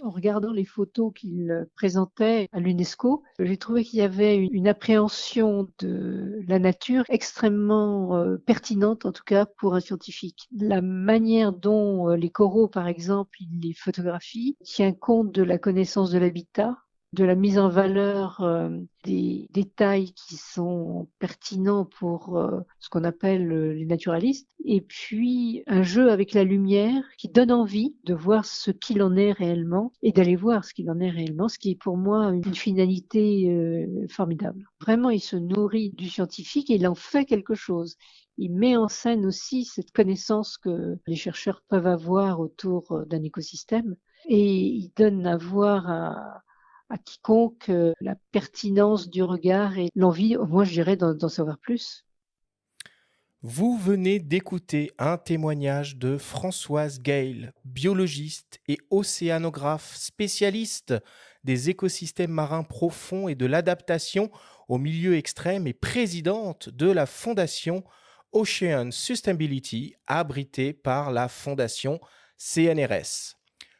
En regardant les photos qu'il présentait à l'UNESCO, j'ai trouvé qu'il y avait une appréhension de la nature extrêmement pertinente, en tout cas pour un scientifique. La manière dont les coraux, par exemple, il les photographie, tient compte de la connaissance de l'habitat, de la mise en valeur des détails qui sont pertinents pour ce qu'on appelle les naturalistes, et puis un jeu avec la lumière qui donne envie de voir ce qu'il en est réellement et d'aller voir ce qu'il en est réellement, ce qui est pour moi une finalité formidable. Vraiment, il se nourrit du scientifique et il en fait quelque chose. Il met en scène aussi cette connaissance que les chercheurs peuvent avoir autour d'un écosystème et il donne à voir à quiconque la pertinence du regard et l'envie, moi je dirais, d'en savoir plus. Vous venez d'écouter un témoignage de Françoise Gale, biologiste et océanographe spécialiste des écosystèmes marins profonds et de l'adaptation aux milieux extrêmes et présidente de la fondation Ocean Sustainability, abritée par la fondation CNRS.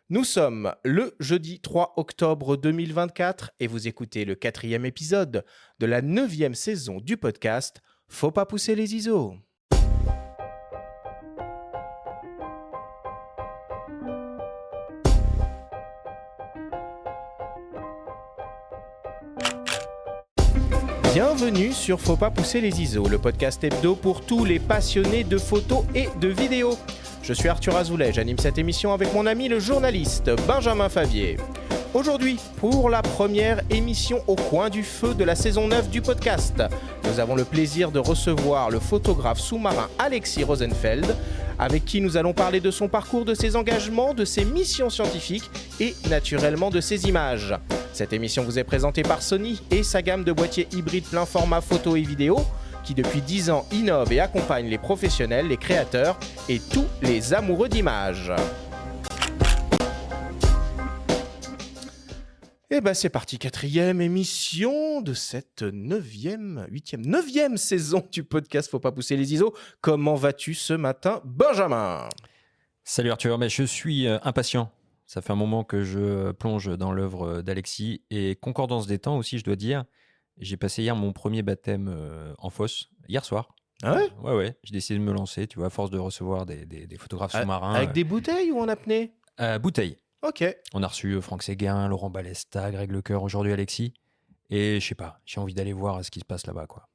Nous sommes le jeudi 3 octobre 2024 et vous écoutez le 4e épisode de la 9e saison du podcast Faut pas pousser les ISO. Bienvenue sur Faut pas pousser les ISO, le podcast hebdo pour tous les passionnés de photos et de vidéos. Je suis Arthur Azoulay, j'anime cette émission avec mon ami le journaliste Benjamin Favier. Aujourd'hui, pour la première émission au coin du feu de la saison 9 du podcast, nous avons le plaisir de recevoir le photographe sous-marin Alexis Rosenfeld, avec qui nous allons parler de son parcours, de ses engagements, de ses missions scientifiques et naturellement de ses images. Cette émission vous est présentée par Sony et sa gamme de boîtiers hybrides plein format photo et vidéo, qui depuis 10 ans innove et accompagne les professionnels, les créateurs et tous les amoureux d'images. Et ben c'est parti, 4e émission de cette 9e saison du podcast Faut pas pousser les ISO. Comment vas-tu ce matin, Benjamin ? Salut Arthur, mais je suis impatient. Ça fait un moment que je plonge dans l'œuvre d'Alexis et concordance des temps aussi, je dois dire. J'ai passé hier mon premier baptême en fosse, hier soir. Ah ouais ? Ouais, j'ai décidé de me lancer, tu vois, à force de recevoir des photographes sous-marins. Avec des bouteilles ou en apnée ? Bouteilles. Ok. On a reçu Franck Séguin, Laurent Balesta, Greg Lecoeur, aujourd'hui Alexis. Et je sais pas, j'ai envie d'aller voir ce qui se passe là-bas, quoi.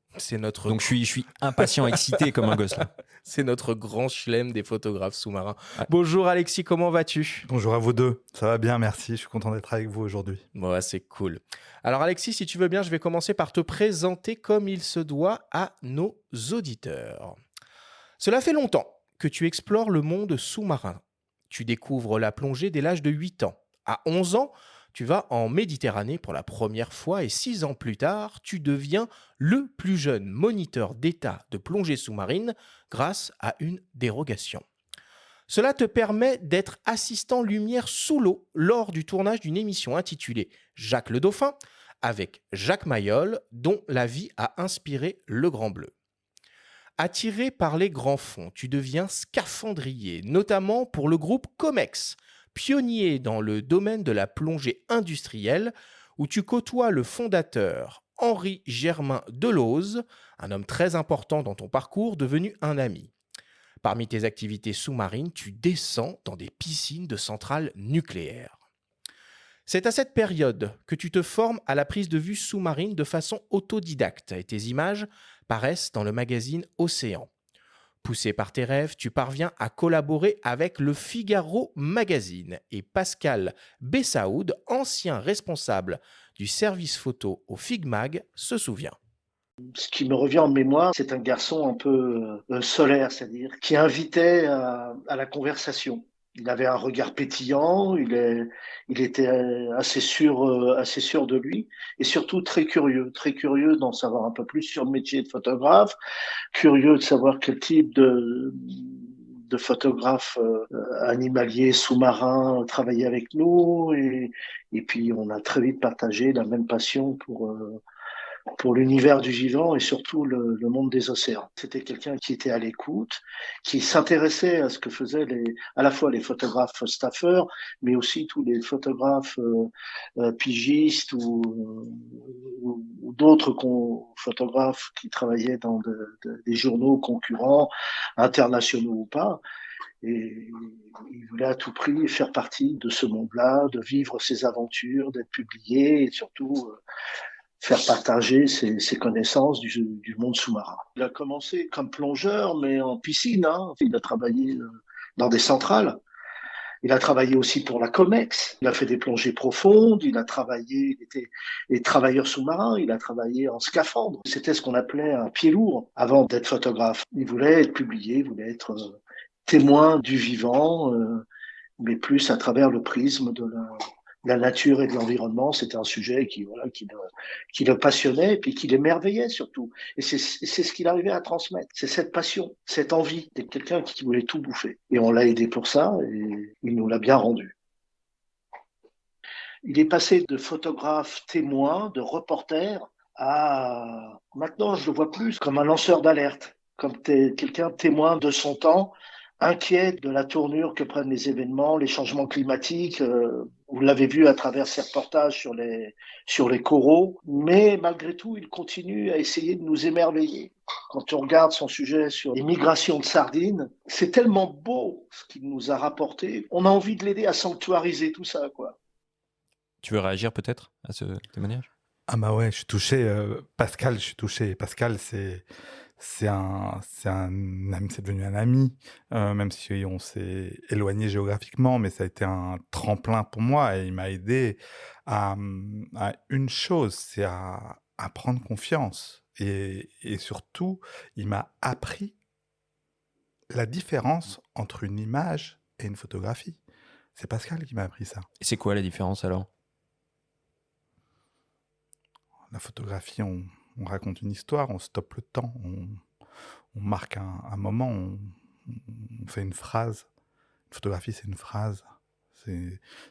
Donc je suis impatient, excité comme un gosse là. C'est notre grand chelem des photographes sous-marins. Ouais. Bonjour Alexis, comment vas-tu ? Bonjour à vous deux, ça va bien, merci, je suis content d'être avec vous aujourd'hui. Ouais, c'est cool. Alors Alexis, si tu veux bien, je vais commencer par te présenter comme il se doit à nos auditeurs. Cela fait longtemps que tu explores le monde sous-marin. Tu découvres la plongée dès l'âge de 8 ans. À 11 ans, tu vas en Méditerranée pour la première fois et 6 ans plus tard, tu deviens le plus jeune moniteur d'état de plongée sous-marine grâce à une dérogation. Cela te permet d'être assistant lumière sous l'eau lors du tournage d'une émission intitulée Jacques le Dauphin avec Jacques Mayol, dont la vie a inspiré Le Grand Bleu. Attiré par les grands fonds, tu deviens scaphandrier, notamment pour le groupe Comex, pionnier dans le domaine de la plongée industrielle, où tu côtoies le fondateur Henri Germain Delauze, un homme très important dans ton parcours, devenu un ami. Parmi tes activités sous-marines, tu descends dans des piscines de centrales nucléaires. C'est à cette période que tu te formes à la prise de vue sous-marine de façon autodidacte et tes images paraissent dans le magazine Océan. Poussé par tes rêves, tu parviens à collaborer avec le Figaro Magazine et Pascal Bessaoud, ancien responsable du service photo au Figmag, se souvient. Ce qui me revient en mémoire, c'est un garçon un peu solaire, c'est-à-dire qui invitait à la conversation. Il avait un regard pétillant, il était assez sûr de lui et surtout très curieux d'en savoir un peu plus sur le métier de photographe, curieux de savoir quel type de photographe animalier sous-marin travaillait avec nous et puis on a très vite partagé la même passion pour l'univers du vivant et surtout le monde des océans. C'était quelqu'un qui était à l'écoute, qui s'intéressait à ce que faisaient à la fois les photographes staffeurs, mais aussi tous les photographes pigistes ou d'autres photographes qui travaillaient dans des journaux concurrents, internationaux ou pas. Et il voulait à tout prix faire partie de ce monde-là, de vivre ses aventures, d'être publié et surtout faire partager ses connaissances du monde sous-marin. Il a commencé comme plongeur, mais en piscine. Hein. Il a travaillé dans des centrales. Il a travaillé aussi pour la Comex. Il a fait des plongées profondes. Il a travaillé, il était travailleur sous-marin. Il a travaillé en scaphandre. C'était ce qu'on appelait un pied lourd avant d'être photographe. Il voulait être publié, il voulait être témoin du vivant, mais plus à travers le prisme de la nature et de l'environnement. C'était un sujet qui le passionnait et puis qui l'émerveillait surtout. Et c'est ce qu'il arrivait à transmettre. C'est cette passion, cette envie d'être quelqu'un qui voulait tout bouffer. Et on l'a aidé pour ça et il nous l'a bien rendu. Il est passé de photographe témoin, de reporter, à maintenant je le vois plus comme un lanceur d'alerte, comme quelqu'un témoin de son temps, inquiet de la tournure que prennent les événements, les changements climatiques. Vous l'avez vu à travers ses reportages sur les coraux. Mais malgré tout, il continue à essayer de nous émerveiller. Quand on regarde son sujet sur les migrations de sardines, c'est tellement beau ce qu'il nous a rapporté. On a envie de l'aider à sanctuariser tout ça, quoi. Tu veux réagir peut-être à ce témoignage? Ah bah ouais, je suis touché. Pascal, je suis touché. Pascal, c'est devenu un ami, même si on s'est éloigné géographiquement, mais ça a été un tremplin pour moi et il m'a aidé à une chose, c'est à prendre confiance. Et surtout, il m'a appris la différence entre une image et une photographie. C'est Pascal qui m'a appris ça. Et c'est quoi la différence alors? La photographie, on raconte une histoire, on stoppe le temps, on marque un moment, on fait une phrase. Une photographie, c'est une phrase.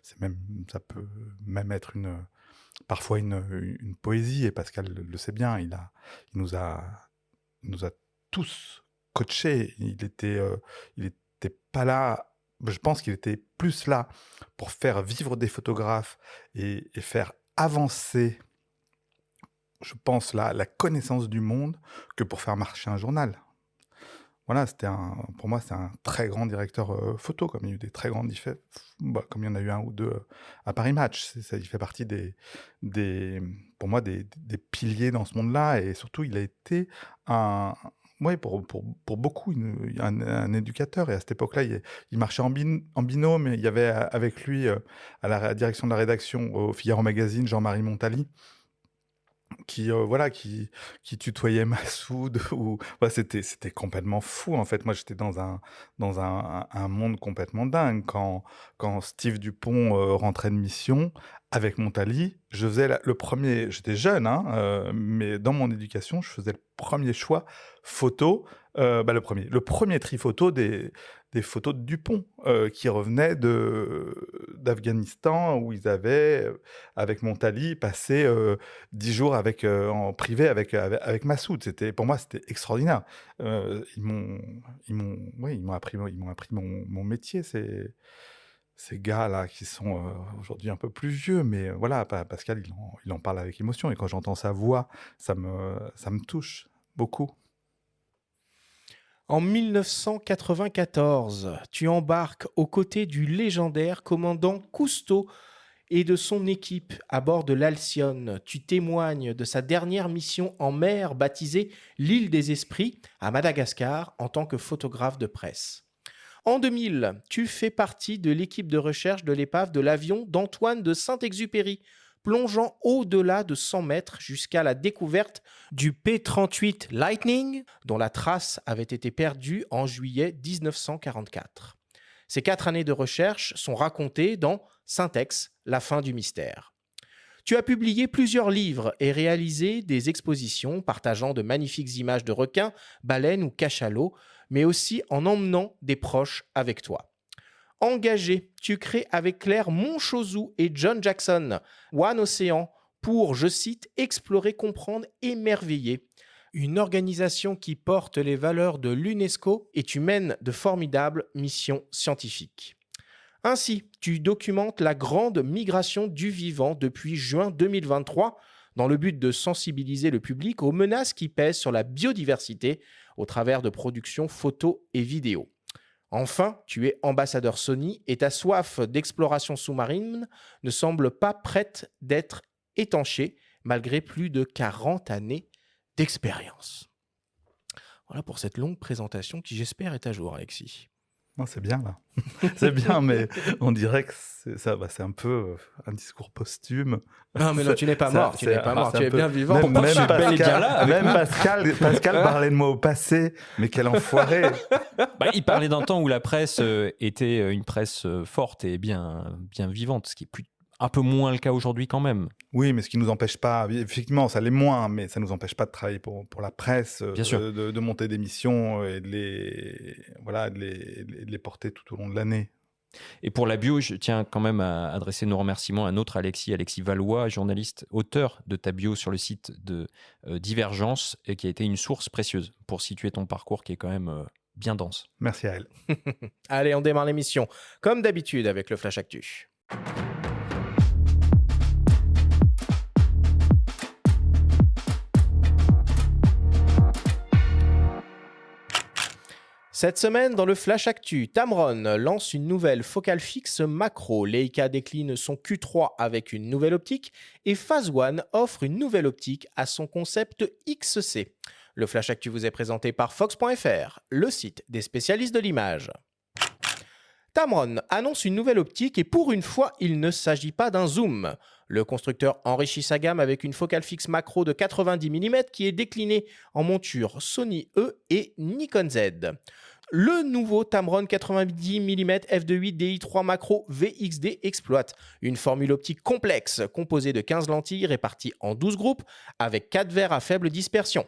Ça peut même être parfois une poésie, et Pascal le sait bien. Il nous a tous coachés. Il était pas là. Je pense qu'il était plus là pour faire vivre des photographes et faire avancer, je pense, la connaissance du monde que pour faire marcher un journal. Voilà, pour moi, c'est un très grand directeur photo, comme il y a eu des très grands comme il y en a eu un ou deux à Paris Match. Il fait partie pour moi, des piliers dans ce monde-là, et surtout, il a été pour beaucoup, un éducateur. Et à cette époque-là, il marchait en binôme. Il y avait avec lui, à la direction de la rédaction au Figaro Magazine, Jean-Marie Montali, qui tutoyait Massoud. C'était complètement fou, en fait. Moi, j'étais dans un monde complètement dingue. Quand Steve Dupont rentrait de mission avec Montali, je faisais le premier. J'étais jeune, mais dans mon éducation, je faisais le premier choix photo. Le premier tri photo des photos de Dupont qui revenaient d'Afghanistan, où ils avaient, avec Montali, passé 10 jours en privé avec Massoud. Pour moi, c'était extraordinaire. Ils m'ont appris mon métier. Ces gars-là qui sont aujourd'hui un peu plus vieux, mais voilà, Pascal, il en parle avec émotion, et quand j'entends sa voix, ça me touche beaucoup. En 1994, tu embarques aux côtés du légendaire commandant Cousteau et de son équipe à bord de l'Alcyone. Tu témoignes de sa dernière mission en mer baptisée l'île des Esprits à Madagascar en tant que photographe de presse. En 2000, tu fais partie de l'équipe de recherche de l'épave de l'avion d'Antoine de Saint-Exupéry, plongeant au-delà de 100 mètres jusqu'à la découverte du P-38 Lightning, dont la trace avait été perdue en juillet 1944. Ces 4 années de recherche sont racontées dans Syntex, la fin du mystère. Tu as publié plusieurs livres et réalisé des expositions partageant de magnifiques images de requins, baleines ou cachalots, mais aussi en emmenant des proches avec toi. Engagé, tu crées avec Claire Monchauzoux et John Jackson One Océan pour, je cite, « explorer, comprendre, émerveiller ». Une organisation qui porte les valeurs de l'UNESCO et tu mènes de formidables missions scientifiques. Ainsi, tu documentes la grande migration du vivant depuis juin 2023 dans le but de sensibiliser le public aux menaces qui pèsent sur la biodiversité au travers de productions photos et vidéos. Enfin, tu es ambassadeur Sony et ta soif d'exploration sous-marine ne semble pas prête d'être étanchée malgré plus de 40 années d'expérience. Voilà pour cette longue présentation qui, j'espère, est à jour, Alexis. Non, c'est bien là. C'est bien, mais on dirait que c'est un peu un discours posthume. Non, mais non, tu n'es pas mort. Tu n'es pas mort. Tu es peu... bien vivant. Pascal parlait de moi au passé, mais quel enfoiré. Il parlait d'un temps où la presse était une presse forte et bien vivante, ce qui est un peu moins le cas aujourd'hui quand même. Oui, mais ce qui ne nous empêche pas, effectivement, ça l'est moins, mais ça ne nous empêche pas de travailler pour la presse, de monter des missions et de les porter tout au long de l'année. Et pour la bio, je tiens quand même à adresser nos remerciements à un autre Alexis Valois, journaliste, auteur de ta bio sur le site de Divergence, et qui a été une source précieuse pour situer ton parcours qui est quand même bien dense. Merci à elle. Allez, on démarre l'émission, comme d'habitude avec le Flash Actu. Cette semaine, dans le Flash Actu, Tamron lance une nouvelle focale fixe macro. Leica décline son Q3 avec une nouvelle optique et Phase One offre une nouvelle optique à son concept XC. Le Flash Actu vous est présenté par Fox.fr, le site des spécialistes de l'image. Tamron annonce une nouvelle optique et pour une fois, il ne s'agit pas d'un zoom. Le constructeur enrichit sa gamme avec une focale fixe macro de 90 mm qui est déclinée en monture Sony E et Nikon Z. Le nouveau Tamron 90 mm f2.8 DI3 macro VXD exploite une formule optique complexe composée de 15 lentilles réparties en 12 groupes avec 4 verres à faible dispersion.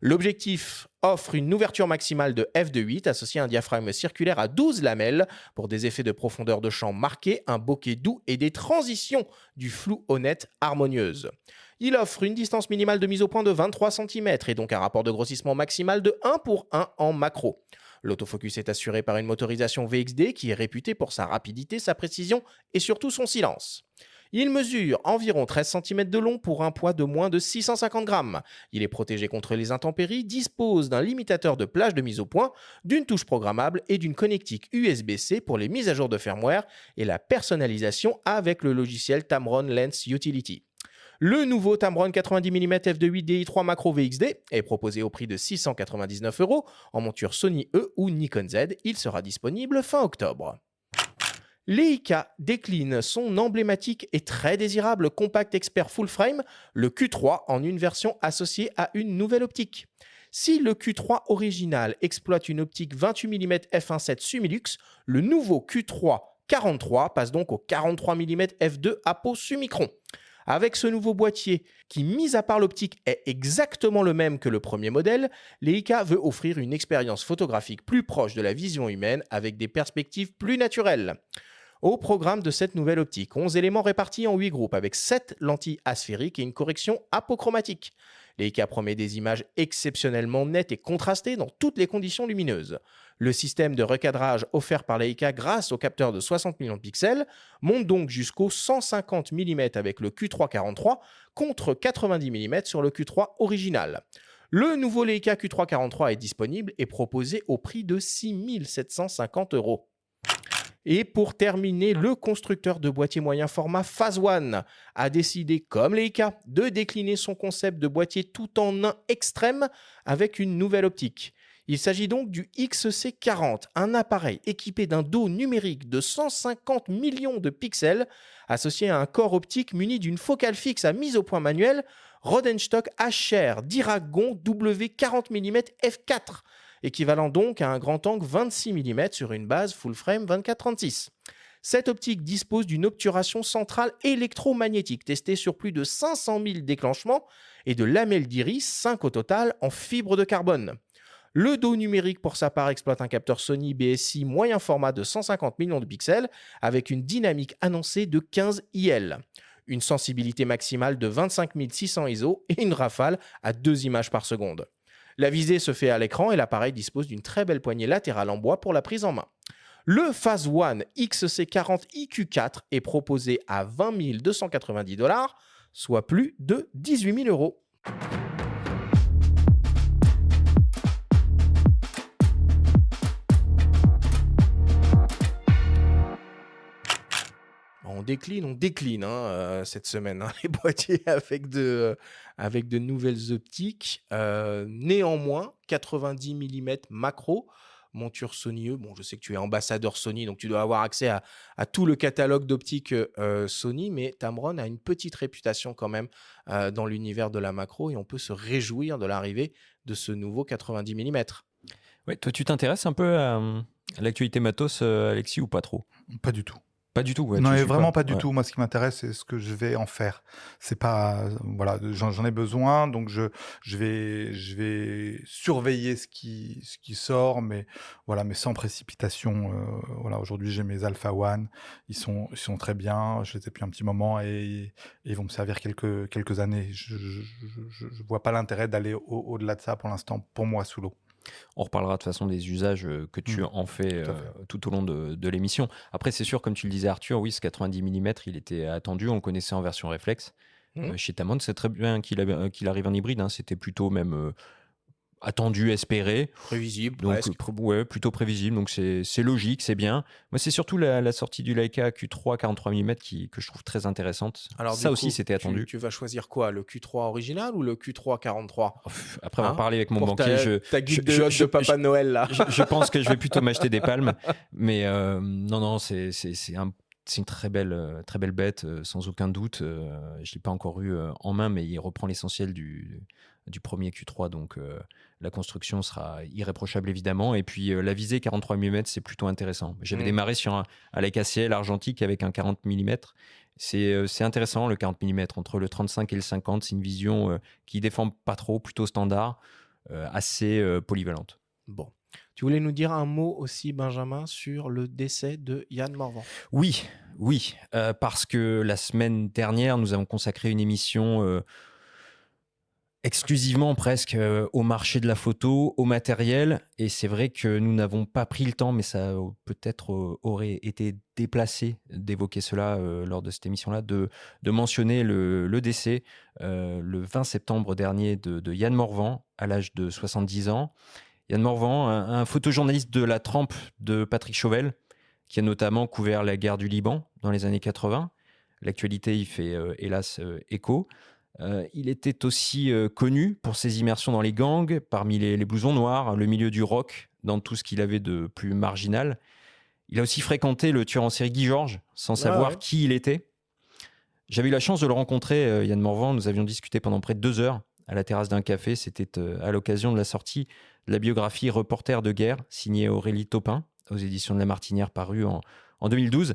L'objectif offre une ouverture maximale de f2.8 associée à un diaphragme circulaire à 12 lamelles pour des effets de profondeur de champ marqués, un bokeh doux et des transitions du flou au net harmonieuses. Il offre une distance minimale de mise au point de 23 cm et donc un rapport de grossissement maximal de 1:1 en macro. L'autofocus est assuré par une motorisation VXD qui est réputée pour sa rapidité, sa précision et surtout son silence. Il mesure environ 13 cm de long pour un poids de moins de 650 grammes. Il est protégé contre les intempéries, dispose d'un limitateur de plage de mise au point, d'une touche programmable et d'une connectique USB-C pour les mises à jour de firmware et la personnalisation avec le logiciel Tamron Lens Utility. Le nouveau Tamron 90 mm f2.8 DI3 macro VXD est proposé au prix de 699 € en monture Sony E ou Nikon Z. Il sera disponible fin octobre. Leica décline son emblématique et très désirable compact expert full frame, le Q3, en une version associée à une nouvelle optique. Si le Q3 original exploite une optique 28 mm f1.7 Sumilux, le nouveau Q3 43 passe donc au 43 mm f2 Apo Summicron. Avec ce nouveau boîtier, qui, mis à part l'optique, est exactement le même que le premier modèle, Leica veut offrir une expérience photographique plus proche de la vision humaine avec des perspectives plus naturelles. Au programme de cette nouvelle optique, 11 éléments répartis en 8 groupes avec 7 lentilles asphériques et une correction apochromatique. Leica promet des images exceptionnellement nettes et contrastées dans toutes les conditions lumineuses. Le système de recadrage offert par Leica grâce au capteur de 60 millions de pixels monte donc jusqu'au 150 mm avec le Q3 43 contre 90 mm sur le Q3 original. Le nouveau Leica Q3 43 est disponible et proposé au prix de 6 750 €. Et pour terminer, le constructeur de boîtier moyen format Phase One a décidé, comme Leica, de décliner son concept de boîtier tout en un extrême avec une nouvelle optique. Il s'agit donc du XC40, un appareil équipé d'un dos numérique de 150 millions de pixels associé à un corps optique muni d'une focale fixe à mise au point manuelle Rodenstock HR Diragon W40 mm f4, équivalent donc à un grand angle 26 mm sur une base full frame 24-36. Cette optique dispose d'une obturation centrale électromagnétique testée sur plus de 500 000 déclenchements et de lamelles d'iris, 5 au total, en fibre de carbone. Le dos numérique, pour sa part, exploite un capteur Sony BSI moyen format de 150 millions de pixels avec une dynamique annoncée de 15 IL. une sensibilité maximale de 25 600 ISO et une rafale à 2 images par seconde. La visée se fait à l'écran et l'appareil dispose d'une très belle poignée latérale en bois pour la prise en main. Le Phase One XC40 IQ4 est proposé à 20 290 $, soit plus de 18 000 €. On décline cette semaine les boîtiers avec de nouvelles optiques. Néanmoins, 90 mm macro, monture Sony E. Bon, je sais que tu es ambassadeur Sony, donc tu dois avoir accès à tout le catalogue d'optiques Sony, mais Tamron a une petite réputation quand même dans l'univers de la macro et on peut se réjouir de l'arrivée de ce nouveau 90 mm. Ouais, toi, tu t'intéresses un peu à l'actualité matos, Alexis, ou pas trop? Pas du tout. Pas du tout, ouais. Non, tu mais suis vraiment pas du Ouais. tout. Moi, ce qui m'intéresse, c'est ce que je vais en faire. C'est pas, voilà, j'en ai besoin, donc je vais surveiller ce qui sort, mais voilà, mais sans précipitation. Voilà, aujourd'hui, j'ai mes Alpha One, ils sont très bien. Je les ai depuis un petit moment et ils vont me servir quelques années. Je vois pas l'intérêt d'aller au-delà de ça pour l'instant, pour moi, sous l'eau. On reparlera de toute façon des usages que tu en fais tout à fait. tout au long de l'émission. Après, c'est sûr, comme tu le disais, Arthur, oui, ce 90 mm, il était attendu. On le connaissait en version réflexe. Chez Tamron, c'est très bien qu'il arrive en hybride. Hein. C'était plutôt même attendu, espéré. Prévisible, Donc, presque. ouais, plutôt prévisible. Donc, c'est logique, c'est bien. Moi, c'est surtout la sortie du Leica Q3 43 mm que je trouve très intéressante. Alors, ça du aussi, coup, c'était attendu. Tu vas choisir quoi, le Q3 original ou le Q3 43 ? Après avoir parlé avec mon Pour banquier, ta guide de Papa Noël, là. je pense que je vais plutôt m'acheter des palmes. Mais non, c'est une très belle bête, sans aucun doute. Je ne l'ai pas encore eu en main, mais il reprend l'essentiel du premier Q3. Donc, la construction sera irréprochable, évidemment. Et puis, la visée 43 mm, c'est plutôt intéressant. J'avais démarré sur un Leica CL argentique avec un 40 mm. C'est intéressant, le 40 mm. Entre le 35 et le 50, c'est une vision qui ne déforme pas trop, plutôt standard, assez polyvalente. Bon. Tu voulais nous dire un mot aussi, Benjamin, sur le décès de Yann Morvan ? Oui, parce que la semaine dernière, nous avons consacré une émission exclusivement presque au marché de la photo, au matériel, et c'est vrai que nous n'avons pas pris le temps, mais ça peut-être aurait été déplacé d'évoquer cela lors de cette émission-là, de mentionner le décès le 20 septembre dernier de Yann Morvan, à l'âge de 70 ans. Yann Morvan, un photojournaliste de la trempe de Patrick Chauvel, qui a notamment couvert la guerre du Liban dans les années 80. L'actualité y fait hélas écho. Il était aussi connu pour ses immersions dans les gangs, parmi les blousons noirs, le milieu du rock, dans tout ce qu'il avait de plus marginal. Il a aussi fréquenté le tueur en série Guy Georges, sans savoir qui il était. J'avais eu la chance de le rencontrer, Yann Morvan. Nous avions discuté pendant près de 2 heures à la terrasse d'un café. C'était à l'occasion de la sortie de la biographie Reporter de guerre, signée Aurélie Taupin, aux éditions de La Martinière, parue en 2012.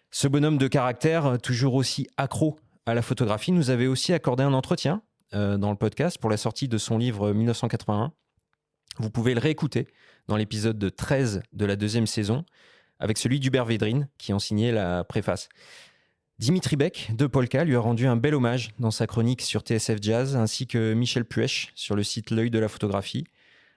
Ce bonhomme de caractère, toujours aussi accro à la photographie, nous avait aussi accordé un entretien dans le podcast pour la sortie de son livre 1981. Vous pouvez le réécouter dans l'épisode 13 de la 2e saison, avec celui d'Hubert Védrine, qui en signait la préface. Dimitri Beck de Polka lui a rendu un bel hommage dans sa chronique sur TSF Jazz, ainsi que Michel Puech sur le site L'œil de la photographie.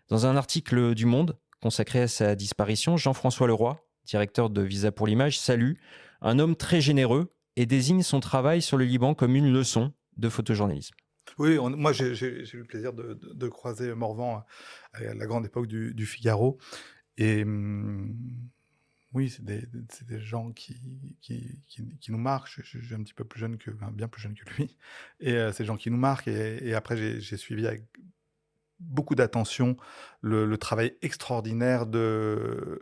Dans un article du Monde consacré à sa disparition, Jean-François Leroy, directeur de Visa pour l'image, salue un homme très généreux et désigne son travail sur le Liban comme une leçon de photojournalisme. Oui, moi j'ai eu le plaisir de croiser Morvan à la grande époque du Figaro. Et oui, c'est des gens qui nous marquent. Je suis un petit peu plus jeune bien plus jeune que lui. Et c'est des gens qui nous marquent. Et après, j'ai suivi avec beaucoup d'attention le travail extraordinaire de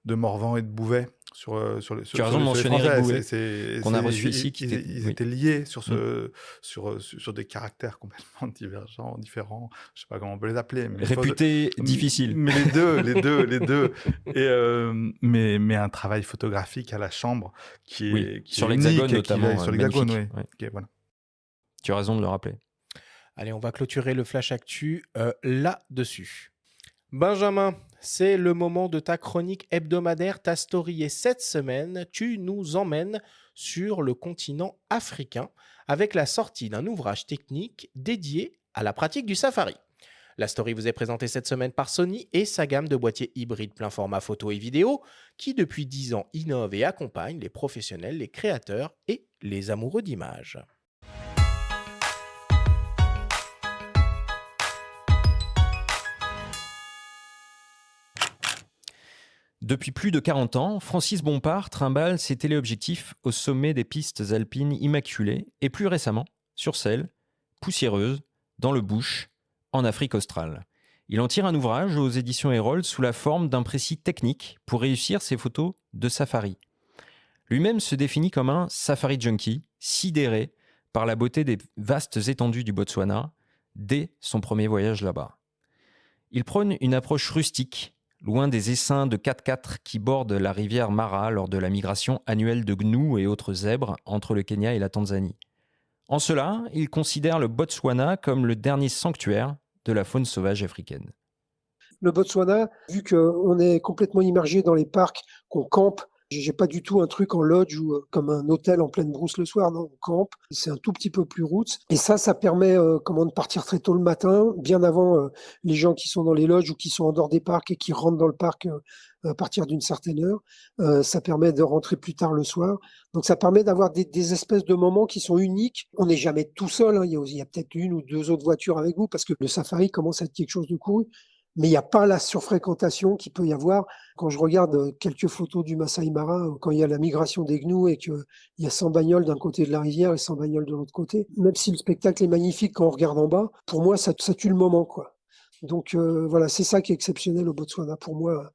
Morvan et de Bouvet sur Tu as raison de mentionner Eric Bouvet, qu'on a reçu ici. Ils étaient liés sur des caractères complètement divergents, différents. Je ne sais pas comment on peut les appeler. Réputés difficiles. Mais les deux. Et, mais un travail photographique à la chambre qui est sur l'Hexagone notamment. Sur l'Hexagone, oui. Ouais. Okay, voilà. Tu as raison de le rappeler. Allez, on va clôturer le Flash Actu là-dessus. Benjamin, c'est le moment de ta chronique hebdomadaire, ta story. Et cette semaine, tu nous emmènes sur le continent africain avec la sortie d'un ouvrage technique dédié à la pratique du safari. La story vous est présentée cette semaine par Sony et sa gamme de boîtiers hybrides plein format photo et vidéo qui, depuis 10 ans, innove et accompagne les professionnels, les créateurs et les amoureux d'images. Depuis plus de 40 ans, Francis Bompard trimballe ses téléobjectifs au sommet des pistes alpines immaculées et plus récemment sur celles poussiéreuses dans le bush en Afrique australe. Il en tire un ouvrage aux éditions Erol sous la forme d'un précis technique pour réussir ses photos de safari. Lui-même se définit comme un safari junkie, sidéré par la beauté des vastes étendues du Botswana dès son premier voyage là-bas. Il prône une approche rustique, loin des essaims de 4x4 qui bordent la rivière Mara lors de la migration annuelle de gnous et autres zèbres entre le Kenya et la Tanzanie. En cela, il considère le Botswana comme le dernier sanctuaire de la faune sauvage africaine. Le Botswana, vu qu'on est complètement immergé dans les parcs, qu'on campe, j'ai pas du tout un truc en lodge ou comme un hôtel en pleine brousse le soir, non, on campe, c'est un tout petit peu plus roots. Et ça permet de partir très tôt le matin, bien avant les gens qui sont dans les lodges ou qui sont en dehors des parcs et qui rentrent dans le parc à partir d'une certaine heure. Ça permet de rentrer plus tard le soir. Donc ça permet d'avoir des espèces de moments qui sont uniques. On n'est jamais tout seul, hein. Il y a peut-être une ou deux autres voitures avec vous parce que le safari commence à être quelque chose de couru. Mais il n'y a pas la surfréquentation qu'il peut y avoir. Quand je regarde quelques photos du Masai Mara, quand il y a la migration des gnous et qu'il y a 100 bagnoles d'un côté de la rivière et 100 bagnoles de l'autre côté, même si le spectacle est magnifique quand on regarde en bas, pour moi, ça tue le moment, quoi. Donc voilà, c'est ça qui est exceptionnel au Botswana pour moi.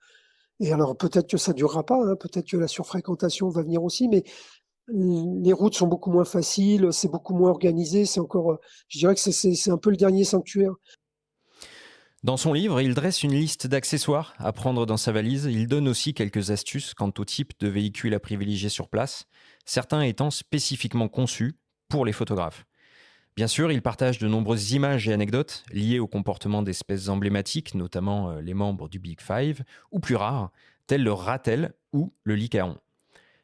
Et alors peut-être que ça ne durera pas, hein, peut-être que la surfréquentation va venir aussi, mais les routes sont beaucoup moins faciles, c'est beaucoup moins organisé, c'est encore, je dirais que c'est un peu le dernier sanctuaire. Dans son livre, il dresse une liste d'accessoires à prendre dans sa valise. Il donne aussi quelques astuces quant au type de véhicule à privilégier sur place, certains étant spécifiquement conçus pour les photographes. Bien sûr, il partage de nombreuses images et anecdotes liées au comportement d'espèces emblématiques, notamment les membres du Big Five, ou plus rares, tels le ratel ou le lycaon.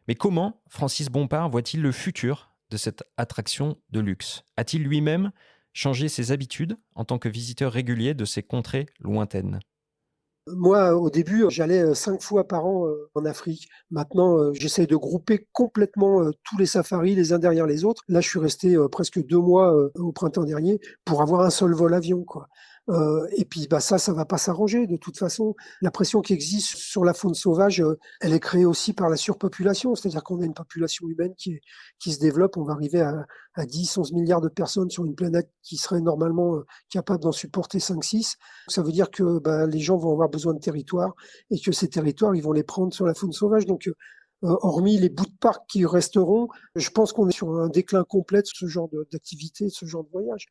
Mais comment Francis Bompard voit-il le futur de cette attraction de luxe ? A-t-il lui-même changé ses habitudes en tant que visiteur régulier de ces contrées lointaines ? Moi, au début, j'allais 5 fois par an en Afrique. Maintenant, j'essaie de grouper complètement tous les safaris les uns derrière les autres. Là, je suis resté presque 2 mois au printemps dernier pour avoir un seul vol avion, quoi. Et puis, ça va pas s'arranger. De toute façon, la pression qui existe sur la faune sauvage, elle est créée aussi par la surpopulation. C'est-à-dire qu'on a une population humaine qui se développe. On va arriver à 10, 11 milliards de personnes sur une planète qui serait normalement capable d'en supporter 5, 6. Ça veut dire que les gens vont avoir besoin de territoire et que ces territoires, ils vont les prendre sur la faune sauvage. Donc, hormis les bouts de parc qui resteront, je pense qu'on est sur un déclin complet de ce genre d'activité, de ce genre de voyage.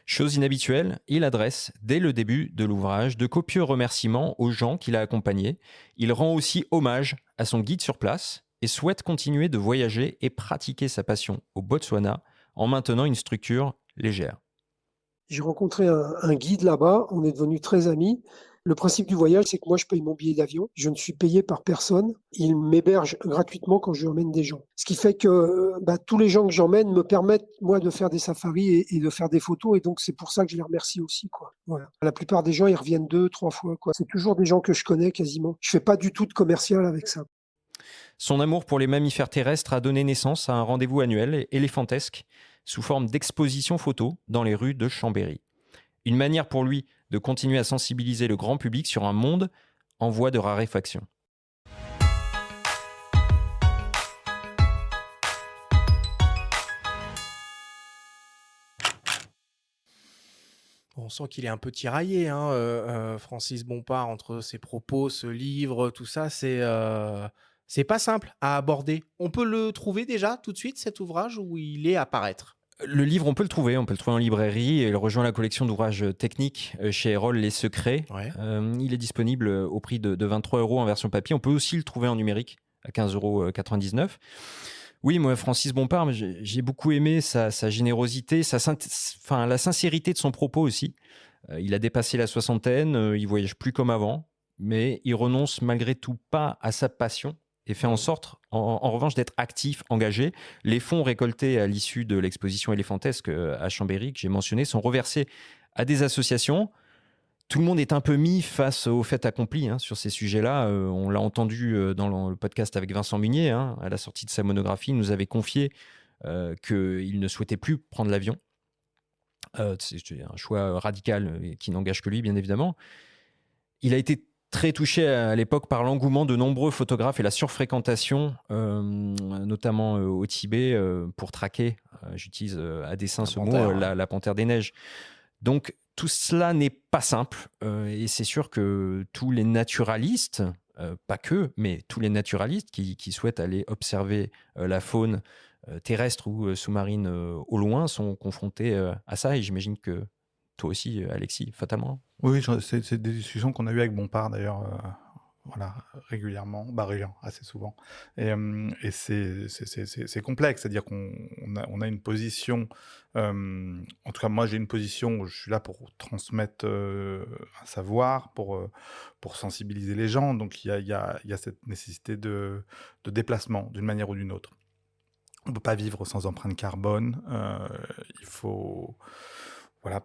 Chose inhabituelle, il adresse, dès le début de l'ouvrage, de copieux remerciements aux gens qu'il a accompagnés. Il rend aussi hommage à son guide sur place et souhaite continuer de voyager et pratiquer sa passion au Botswana en maintenant une structure légère. J'ai rencontré un guide là-bas, on est devenus très amis. Le principe du voyage, c'est que moi, je paye mon billet d'avion. Je ne suis payé par personne. Il m'héberge gratuitement quand je emmène des gens. Ce qui fait que tous les gens que j'emmène me permettent, moi, de faire des safaris et de faire des photos. Et donc, c'est pour ça que je les remercie aussi, quoi. Voilà. La plupart des gens, ils reviennent 2, 3 fois, quoi. C'est toujours des gens que je connais quasiment. Je fais pas du tout de commercial avec ça. Son amour pour les mammifères terrestres a donné naissance à un rendez-vous annuel éléphantesque sous forme d'exposition photo dans les rues de Chambéry. Une manière pour lui de continuer à sensibiliser le grand public sur un monde en voie de raréfaction. On sent qu'il est un peu tiraillé, hein, Francis Bompard, entre ses propos, ce livre, tout ça. C'est pas simple à aborder. On peut le trouver déjà tout de suite, cet ouvrage, ou il est à paraître ? Le livre, on peut le trouver en librairie. Il rejoint la collection d'ouvrages techniques chez Erol, Les Secrets. Ouais. Il est disponible au prix de 23 € en version papier. On peut aussi le trouver en numérique à 15,99 €. Oui, moi, Francis Bompard, j'ai beaucoup aimé sa générosité, la sincérité de son propos aussi. Il a dépassé la soixantaine, il voyage plus comme avant. mais il renonce malgré tout pas à sa passion et fait en sorte, en revanche, d'être actif, engagé. Les fonds récoltés à l'issue de l'exposition éléphantesque à Chambéry, que j'ai mentionné, sont reversés à des associations. Tout le monde est un peu mis face au fait accompli sur ces sujets-là. On l'a entendu dans le podcast avec Vincent Munier, à la sortie de sa monographie. Il nous avait confié qu'il ne souhaitait plus prendre l'avion. C'est un choix radical qui n'engage que lui, bien évidemment. Il a été très touché à l'époque par l'engouement de nombreux photographes et la surfréquentation, notamment au Tibet, pour traquer, j'utilise à dessein ce mot, la panthère des neiges. Donc, tout cela n'est pas simple et c'est sûr que tous les naturalistes, pas que, mais tous les naturalistes qui souhaitent aller observer la faune terrestre ou sous-marine au loin sont confrontés à ça et j'imagine que toi aussi, Alexis, fatalement. Oui, c'est des discussions qu'on a eues avec Bompard d'ailleurs, régulièrement, assez souvent. Et c'est complexe, c'est-à-dire qu'on a une position, en tout cas moi j'ai une position où je suis là pour transmettre un savoir, pour sensibiliser les gens, donc il y a cette nécessité de déplacement d'une manière ou d'une autre. On ne peut pas vivre sans empreinte carbone, il faut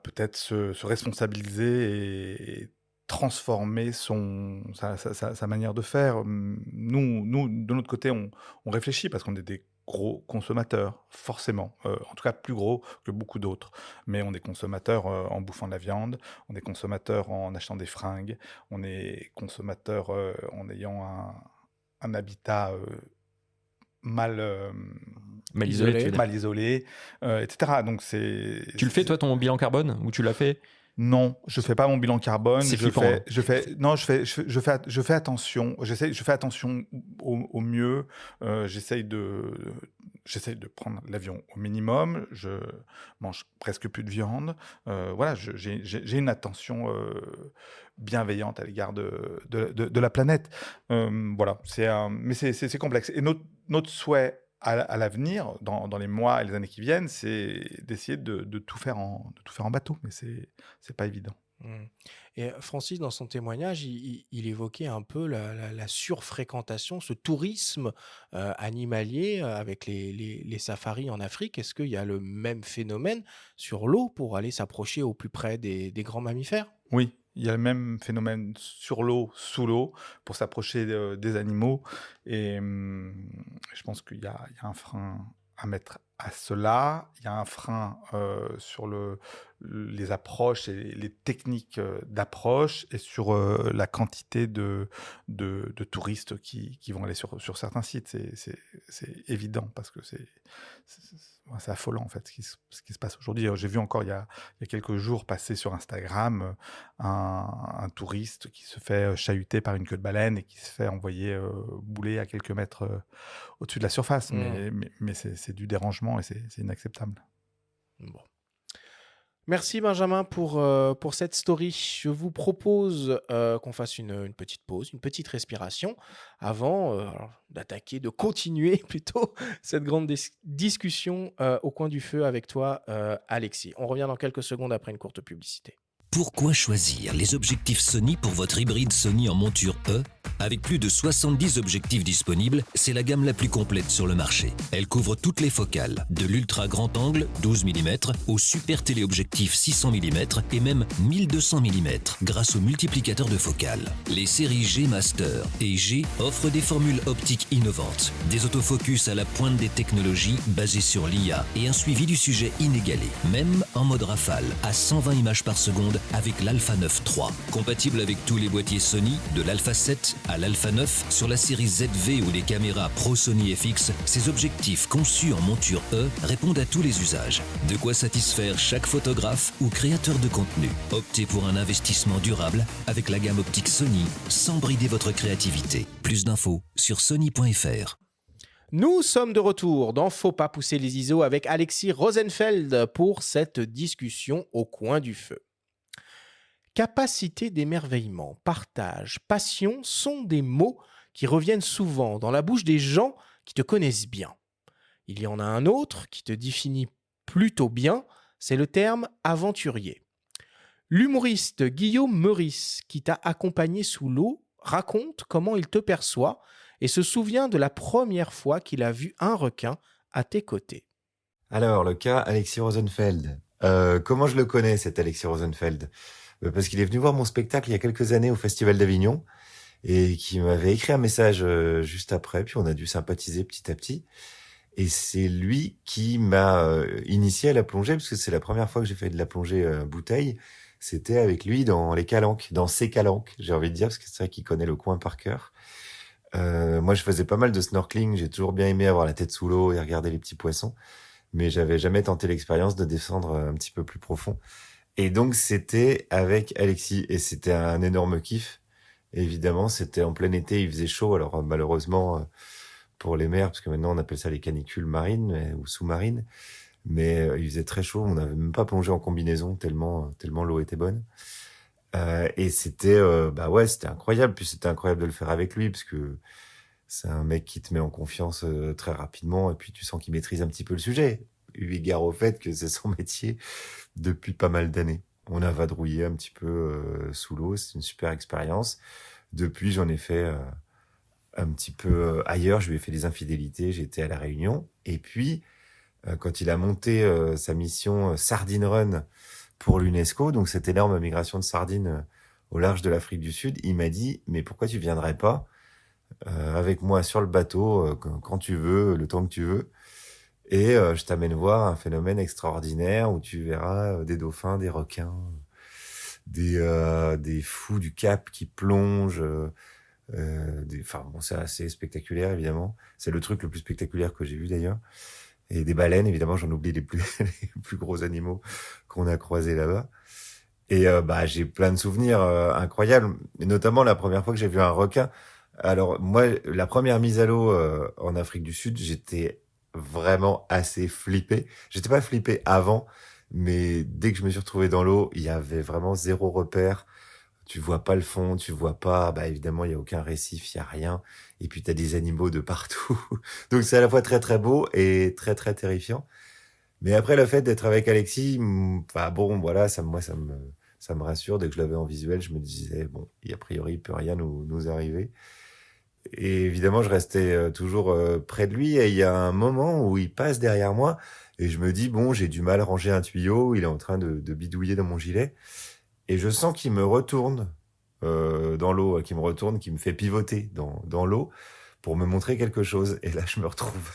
peut-être se responsabiliser et transformer sa manière de faire. Nous, de notre côté, on réfléchit parce qu'on est des gros consommateurs, forcément. En tout cas, plus gros que beaucoup d'autres. Mais on est consommateurs en bouffant de la viande, on est consommateurs en achetant des fringues, on est consommateurs en ayant un habitat mal isolé, etc. Donc tu le fais toi ton bilan carbone ou tu l'as fait? Non, je fais pas mon bilan carbone. C'est flippant. Je fais attention. Je fais attention au mieux. J'essaye de prendre l'avion au minimum. Je mange presque plus de viande. J'ai une attention bienveillante à l'égard de la planète. Mais c'est complexe. Et notre souhait à l'avenir, dans les mois et les années qui viennent, c'est d'essayer de tout faire en bateau, mais c'est pas évident. Et Francis, dans son témoignage, il évoquait un peu la surfréquentation, ce tourisme animalier avec les safaris en Afrique. Est-ce qu'il y a le même phénomène sur l'eau pour aller s'approcher au plus près des grands mammifères? Oui, il y a le même phénomène sur l'eau, sous l'eau, pour s'approcher des animaux. Et je pense qu'il y a un frein à mettre à cela. Il y a un frein sur les approches et les techniques d'approche et sur la quantité de touristes qui vont aller sur certains sites. C'est évident parce que c'est affolant en fait ce qui se passe aujourd'hui. J'ai vu encore il y a quelques jours passer sur Instagram un touriste qui se fait chahuter par une queue de baleine et qui se fait envoyer bouler à quelques mètres au-dessus de la surface. Mais c'est du dérangement et c'est inacceptable. Bon. Merci Benjamin pour cette story. Je vous propose qu'on fasse une petite pause, une petite respiration avant de continuer plutôt cette grande discussion au coin du feu avec toi, Alexis. On revient dans quelques secondes après une courte publicité. Pourquoi choisir les objectifs Sony pour votre hybride Sony en monture E? Avec plus de 70 objectifs disponibles, c'est la gamme la plus complète sur le marché. Elle couvre toutes les focales, de l'ultra grand angle 12 mm au super téléobjectif 600 mm et même 1200 mm grâce au multiplicateur de focales. Les séries G Master et G offrent des formules optiques innovantes, des autofocus à la pointe des technologies basées sur l'IA et un suivi du sujet inégalé, même en mode rafale à 120 images par seconde avec l'Alpha 9 III. Compatible avec tous les boîtiers Sony, de l'Alpha 7 à l'Alpha 9, sur la série ZV ou les caméras Pro Sony FX, ces objectifs conçus en monture E répondent à tous les usages. De quoi satisfaire chaque photographe ou créateur de contenu. Optez pour un investissement durable avec la gamme optique Sony, sans brider votre créativité. Plus d'infos sur sony.fr. Nous sommes de retour dans Faut pas pousser les ISO avec Alexis Rosenfeld pour cette discussion au coin du feu. Capacité d'émerveillement, partage, passion sont des mots qui reviennent souvent dans la bouche des gens qui te connaissent bien. Il y en a un autre qui te définit plutôt bien, c'est le terme aventurier. L'humoriste Guillaume Meurice, qui t'a accompagné sous l'eau, raconte comment il te perçoit et se souvient de la première fois qu'il a vu un requin à tes côtés. Alors, le cas Alexis Rosenfeld. Comment je le connais, cet Alexis Rosenfeld? Parce qu'il est venu voir mon spectacle il y a quelques années au Festival d'Avignon et qui m'avait écrit un message juste après, puis on a dû sympathiser petit à petit. Et c'est lui qui m'a initié à la plongée, parce que c'est la première fois que j'ai fait de la plongée bouteille. C'était avec lui dans les calanques, dans ses calanques, j'ai envie de dire, parce que c'est vrai qu'il connaît le coin par cœur. Moi, je faisais pas mal de snorkeling. J'ai toujours bien aimé avoir la tête sous l'eau et regarder les petits poissons. Mais j'avais jamais tenté l'expérience de descendre un petit peu plus profond. Et donc, c'était avec Alexis. Et c'était un énorme kiff. Évidemment, c'était en plein été, il faisait chaud. Alors, malheureusement, pour les mers, parce que maintenant, on appelle ça les canicules marines ou sous-marines. Mais il faisait très chaud. On n'avait même pas plongé en combinaison tellement l'eau était bonne. Et c'était c'était incroyable. Puis c'était incroyable de le faire avec lui, parce que c'est un mec qui te met en confiance très rapidement, et puis tu sens qu'il maîtrise un petit peu le sujet, eu égard au fait que c'est son métier depuis pas mal d'années. On a vadrouillé un petit peu sous l'eau, c'est une super expérience. Depuis, j'en ai fait un petit peu ailleurs, je lui ai fait des infidélités, j'étais à La Réunion. Et puis, quand il a monté sa mission Sardine Run pour l'UNESCO, donc cette énorme migration de sardines au large de l'Afrique du Sud, il m'a dit « Mais pourquoi tu viendrais pas avec moi sur le bateau quand tu veux, le temps que tu veux, et je t'amène voir un phénomène extraordinaire où tu verras des dauphins, des requins, des fous du Cap qui plongent. C'est assez spectaculaire, évidemment. C'est le truc le plus spectaculaire que j'ai vu, d'ailleurs. Et des baleines, évidemment, j'en oublie les plus gros animaux qu'on a croisés là-bas. Et j'ai plein de souvenirs incroyables, et notamment la première fois que j'ai vu un requin. Alors moi, la première mise à l'eau en Afrique du Sud, j'étais vraiment assez flippé. J'étais pas flippé avant, mais dès que je me suis retrouvé dans l'eau, il y avait vraiment zéro repère. Tu vois pas le fond, tu vois pas, évidemment, il y a aucun récif, il y a rien. Et puis t'as des animaux de partout. Donc c'est à la fois très très beau et très très terrifiant. Mais après, le fait d'être avec Alexis, voilà, ça me rassure. Dès que je l'avais en visuel, je me disais, a priori, il peut rien nous arriver. Et évidemment, je restais toujours près de lui. Et il y a un moment où il passe derrière moi et je me dis, j'ai du mal à ranger un tuyau. Il est en train de bidouiller dans mon gilet. Et je sens qu'il me retourne dans l'eau, qui me fait pivoter dans l'eau pour me montrer quelque chose. Et là, je me retrouve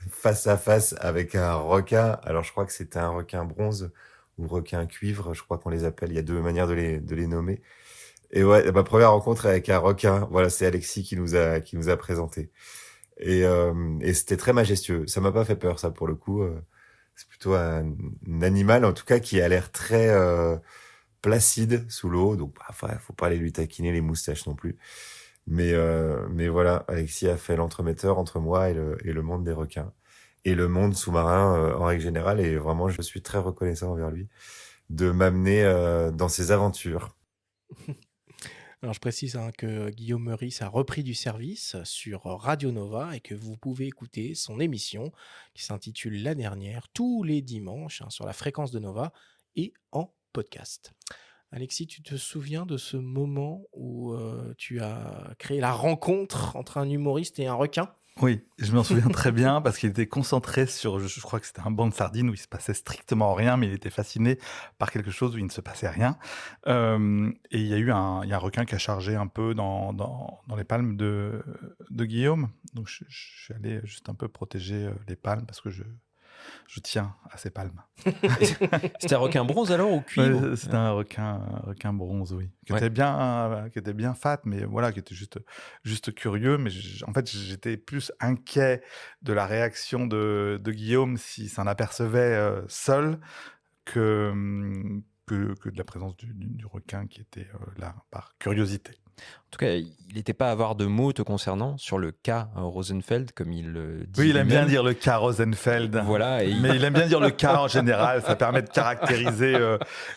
face à face avec un requin. Alors, je crois que c'était un requin bronze ou requin cuivre, je crois qu'on les appelle. Il y a deux manières de les nommer. Et ouais, ma première rencontre avec un requin, voilà, c'est Alexis qui nous a présenté. Et c'était très majestueux. Ça m'a pas fait peur, ça, pour le coup. C'est plutôt un animal, en tout cas, qui a l'air très placide sous l'eau. Donc, faut pas aller lui taquiner les moustaches non plus. Mais voilà, Alexis a fait l'entremetteur entre moi et le monde des requins. Et le monde sous-marin en règle générale. Et vraiment, je suis très reconnaissant envers lui de m'amener dans ses aventures. Alors, je précise que Guillaume Meurice a repris du service sur Radio Nova et que vous pouvez écouter son émission qui s'intitule La Dernière tous les dimanches sur la fréquence de Nova et en podcast. Alexis, tu te souviens de ce moment où tu as créé la rencontre entre un humoriste et un requin ? Oui, je m'en souviens très bien parce qu'il était concentré sur, je crois que c'était un banc de sardines où il se passait strictement rien, mais il était fasciné par quelque chose où il ne se passait rien. Et il y a un requin qui a chargé un peu dans les palmes de Guillaume. Donc je suis allé juste un peu protéger les palmes parce que je tiens à ces palmes. C'était un requin bronze alors ou cuivre ? C'était un requin bronze, oui. Qui était bien fat, mais voilà, qui était juste curieux. Mais en fait, j'étais plus inquiet de la réaction de Guillaume s'il s'en apercevait seul que de la présence du requin qui était là par curiosité. En tout cas, il n'était pas avare de mots te concernant sur le cas Rosenfeld, comme il dit. Oui, il aime bien dire le cas Rosenfeld. Voilà, mais il aime bien dire le cas en général. Ça permet de caractériser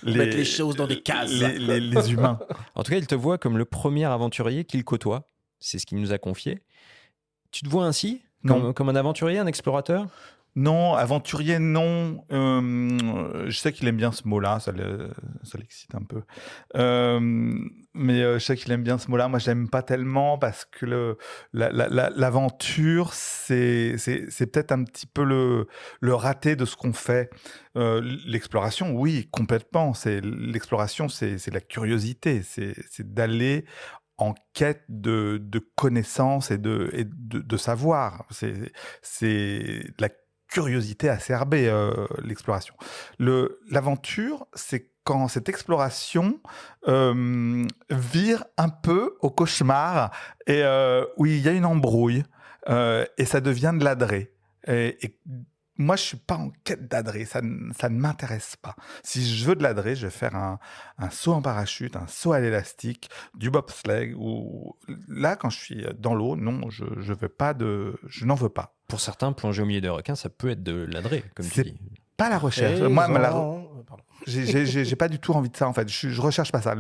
mettre les choses dans des cases. Les humains. En tout cas, il te voit comme le premier aventurier qu'il côtoie. C'est ce qu'il nous a confié. Tu te vois ainsi comme un aventurier, un explorateur ? Non, aventurier, non. Je sais qu'il aime bien ce mot-là, ça l'excite un peu. Mais je sais qu'il aime bien ce mot-là. Moi, j'aime pas tellement parce que l'aventure, c'est peut-être un petit peu le raté de ce qu'on fait. L'exploration, oui, complètement. L'exploration, c'est la curiosité, c'est d'aller en quête de connaissances et de savoir. C'est de la curiosité acerbée, l'exploration. L'aventure, c'est quand cette exploration vire un peu au cauchemar et où il y a une embrouille et ça devient de l'adré. Et moi, je suis pas en quête d'adré, ça ne m'intéresse pas. Si je veux de l'adré, je vais faire un saut en parachute, un saut à l'élastique, du bobsleigh. Ou là, quand je suis dans l'eau, non, je n'en veux pas. Pour certains, plonger au milieu des requins, ça peut être de l'adré, comme tu dis. Pas la recherche. Moi, j'ai pas du tout envie de ça en fait. Je recherche pas ça.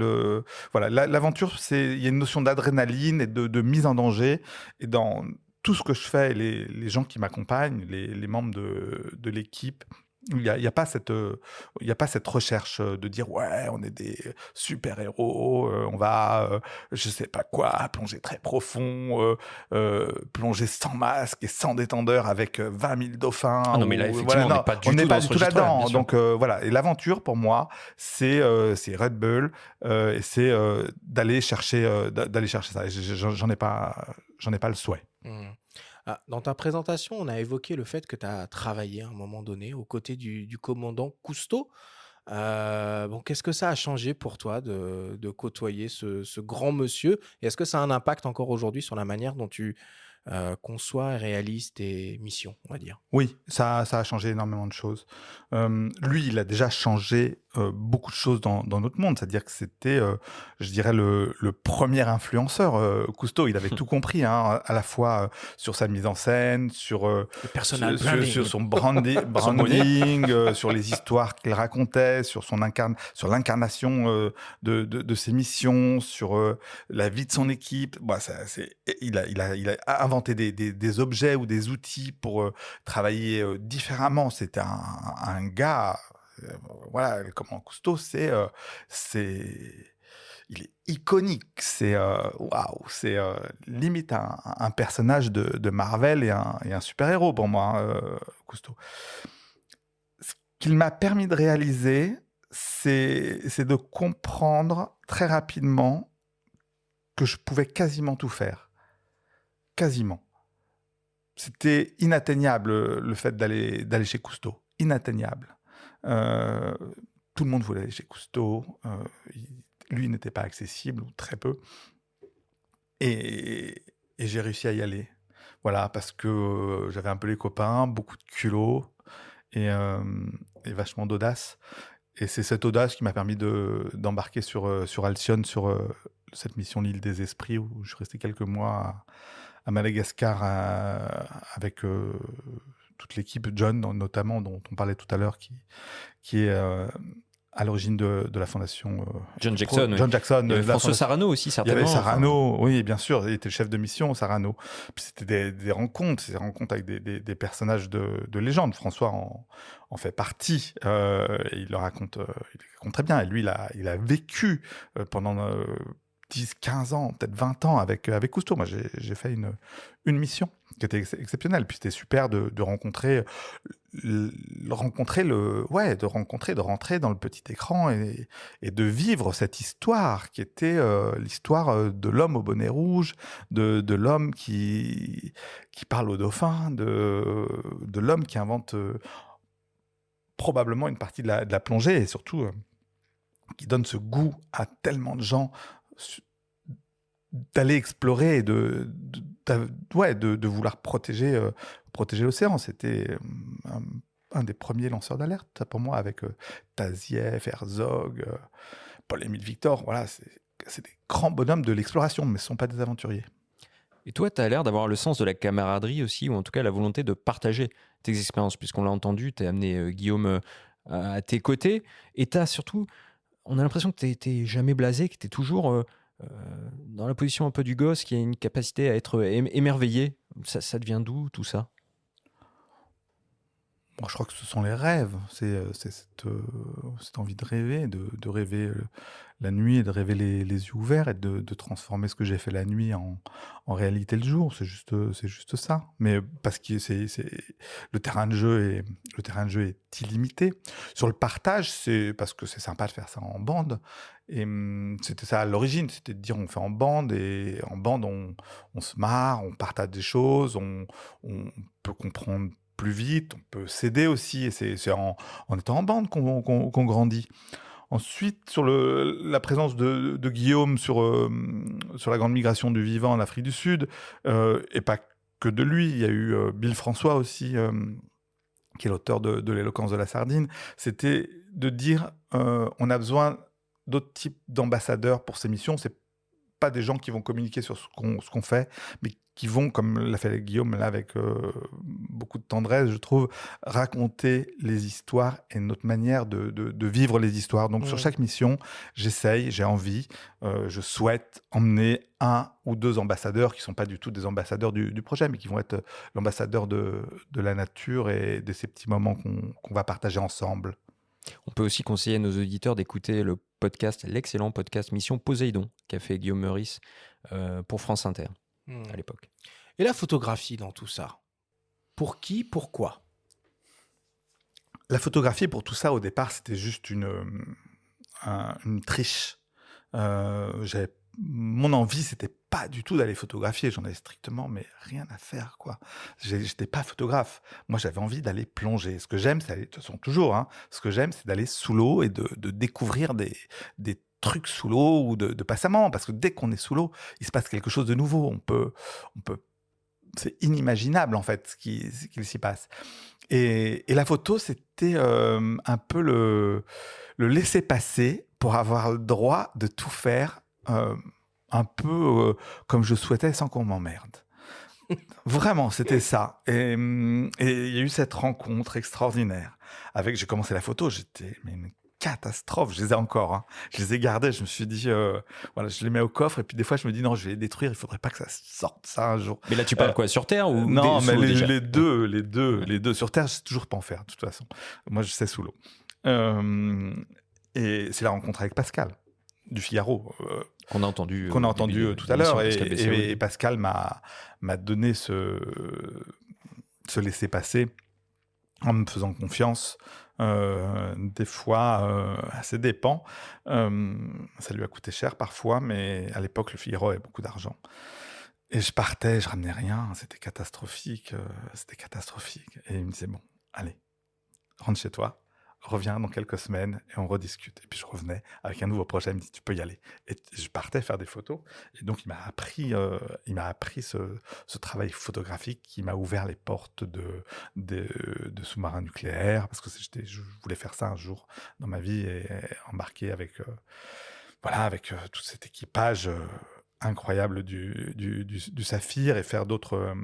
Voilà, l'aventure, il y a une notion d'adrénaline et de mise en danger. Et dans tout ce que je fais, les gens qui m'accompagnent, les membres de l'équipe, il y a pas cette recherche de dire ouais, on est des super héros, on va je sais pas quoi, plonger très profond, plonger sans masque et sans détendeur avec 20 000 dauphins. Ah non, mais là effectivement, on n'est pas du tout là-dedans. Donc voilà, et l'aventure pour moi, c'est Red Bull et c'est d'aller chercher ça. Et j'en ai pas le souhait. Dans ta présentation, on a évoqué le fait que tu as travaillé à un moment donné aux côtés du commandant Cousteau. Qu'est-ce que ça a changé pour toi de côtoyer ce grand monsieur? Et est-ce que ça a un impact encore aujourd'hui sur la manière dont tu conçois et réalises tes missions, on va dire? Oui, ça a changé énormément de choses. Lui, il a déjà changé beaucoup de choses dans notre monde. C'est-à-dire que c'était, je dirais, le premier influenceur. Cousteau, il avait tout compris, hein, à la fois sur sa mise en scène, sur son branding, sur les histoires qu'il racontait, sur l'incarnation de ses missions, sur la vie de son équipe. Il a inventé des objets ou des outils pour travailler différemment. C'était un gars, voilà, le commandant Cousteau, il est iconique. C'est waouh, c'est limite un personnage de Marvel et un super-héros pour moi, Cousteau. Ce qu'il m'a permis de réaliser, c'est de comprendre très rapidement que je pouvais quasiment tout faire. Quasiment. C'était inatteignable le fait d'aller chez Cousteau. Inatteignable. Tout le monde voulait aller chez Cousteau. Lui n'était pas accessible, ou très peu. Et j'ai réussi à y aller. Voilà, parce que j'avais un peu les copains, beaucoup de culot et vachement d'audace. Et c'est cette audace qui m'a permis d'embarquer sur Alcyone, sur cette mission L'île des Esprits, où je suis resté quelques mois à Madagascar avec toute l'équipe, John notamment, dont on parlait tout à l'heure, qui est à l'origine de la fondation John Jackson. John Jackson. Il y avait François Sarano aussi, certainement. Il y avait Sarano, oui, bien sûr. Il était le chef de mission, Sarano. Puis c'était des rencontres, avec des personnages de légende. François en fait partie. Et il le raconte très bien. Et lui, il a vécu pendant 10, 15 ans, peut-être 20 ans avec Cousteau. Moi, j'ai fait une mission qui était exceptionnelle. Puis c'était super de rencontrer, de rentrer dans le petit écran et de vivre cette histoire qui était l'histoire de l'homme au bonnet rouge, de l'homme qui parle au dauphin, de l'homme qui invente probablement une partie de la plongée et surtout qui donne ce goût à tellement de gens d'aller explorer et de vouloir protéger l'océan. C'était un des premiers lanceurs d'alerte pour moi, avec Tazieff, Herzog, Paul-Émile Victor. Voilà, c'est des grands bonhommes de l'exploration, mais ce ne sont pas des aventuriers. Et toi, tu as l'air d'avoir le sens de la camaraderie aussi, ou en tout cas la volonté de partager tes expériences, puisqu'on l'a entendu, tu as amené Guillaume à tes côtés, et tu as surtout, on a l'impression que tu n'es jamais blasé, que tu es toujours dans la position un peu du gosse, qui a une capacité à être émerveillé. Ça devient d'où tout ça ? Bon, je crois que ce sont les rêves. C'est cette envie de rêver, de rêver la nuit et de rêver les yeux ouverts et de transformer ce que j'ai fait la nuit en réalité le jour. C'est juste ça. Mais parce que le terrain de jeu est illimité. Sur le partage, c'est parce que c'est sympa de faire ça en bande. Et c'était ça à l'origine, c'était de dire on fait en bande et en bande on se marre, on partage des choses, on peut comprendre plus vite, on peut s'aider aussi, et c'est en étant en bande qu'on grandit. Ensuite, sur la présence de Guillaume sur la grande migration du vivant en Afrique du Sud, et pas que de lui, il y a eu Bill François aussi, qui est l'auteur de l'éloquence de la sardine, c'était de dire on a besoin d'autres types d'ambassadeurs pour ces missions. C'est pas des gens qui vont communiquer sur ce qu'on fait, mais qui vont, comme l'a fait Guillaume là, avec beaucoup de tendresse, je trouve, raconter les histoires et notre manière de vivre les histoires. Donc sur chaque mission, j'ai envie, je souhaite emmener 1 ou 2 ambassadeurs qui ne sont pas du tout des ambassadeurs du projet, mais qui vont être l'ambassadeur de la nature et de ces petits moments qu'on va partager ensemble. On peut aussi conseiller à nos auditeurs d'écouter l'excellent podcast Mission Poséidon qu'a fait Guillaume Meurice pour France Inter à l'époque. Et la photographie dans tout ça, pour qui, pourquoi? La photographie, pour tout ça, au départ, c'était juste une triche. Mon envie, c'était pas du tout d'aller photographier. J'en avais strictement mais rien à faire, quoi. J'étais pas photographe. Moi, j'avais envie d'aller plonger. Ce que j'aime, c'est de toute façon toujours, hein, ce que j'aime, c'est d'aller sous l'eau et de découvrir des trucs sous l'eau ou de passamment. Parce que dès qu'on est sous l'eau, il se passe quelque chose de nouveau. On peut, c'est inimaginable, en fait, ce qu'il s'y passe. Et la photo, c'était un peu le laisser-passer pour avoir le droit de tout faire un peu comme je souhaitais sans qu'on m'emmerde. Vraiment, c'était ça. Et il y a eu cette rencontre extraordinaire. J'ai commencé la photo, j'étais une catastrophe. Je les ai encore, hein. Je les ai gardés. Je me suis dit, voilà, je les mets au coffre. Et puis des fois, je me dis non, je vais les détruire. Il faudrait pas que ça sorte ça un jour. Mais là, tu parles quoi, sur Terre ou non, mais les deux. Sur Terre, je sais toujours pas en faire. De toute façon, moi, je sais sous l'eau. Et c'est la rencontre avec Pascal du Figaro. Qu'on a entendu tout à l'heure. Et Pascal m'a donné ce laisser-passer en me faisant confiance, des fois à ses dépens. Ça lui a coûté cher parfois, mais à l'époque, le Figaro avait beaucoup d'argent. Et je partais, je ramenais rien, c'était catastrophique. Et il me disait, bon, allez, rentre chez toi. Reviens dans quelques semaines et on rediscute. Et puis je revenais avec un nouveau projet, il me dit tu peux y aller. Et je partais faire des photos. Et donc il m'a appris ce travail photographique qui m'a ouvert les portes de sous-marins nucléaires, parce que je voulais faire ça un jour dans ma vie et embarquer avec tout cet équipage incroyable du Saphir et faire d'autres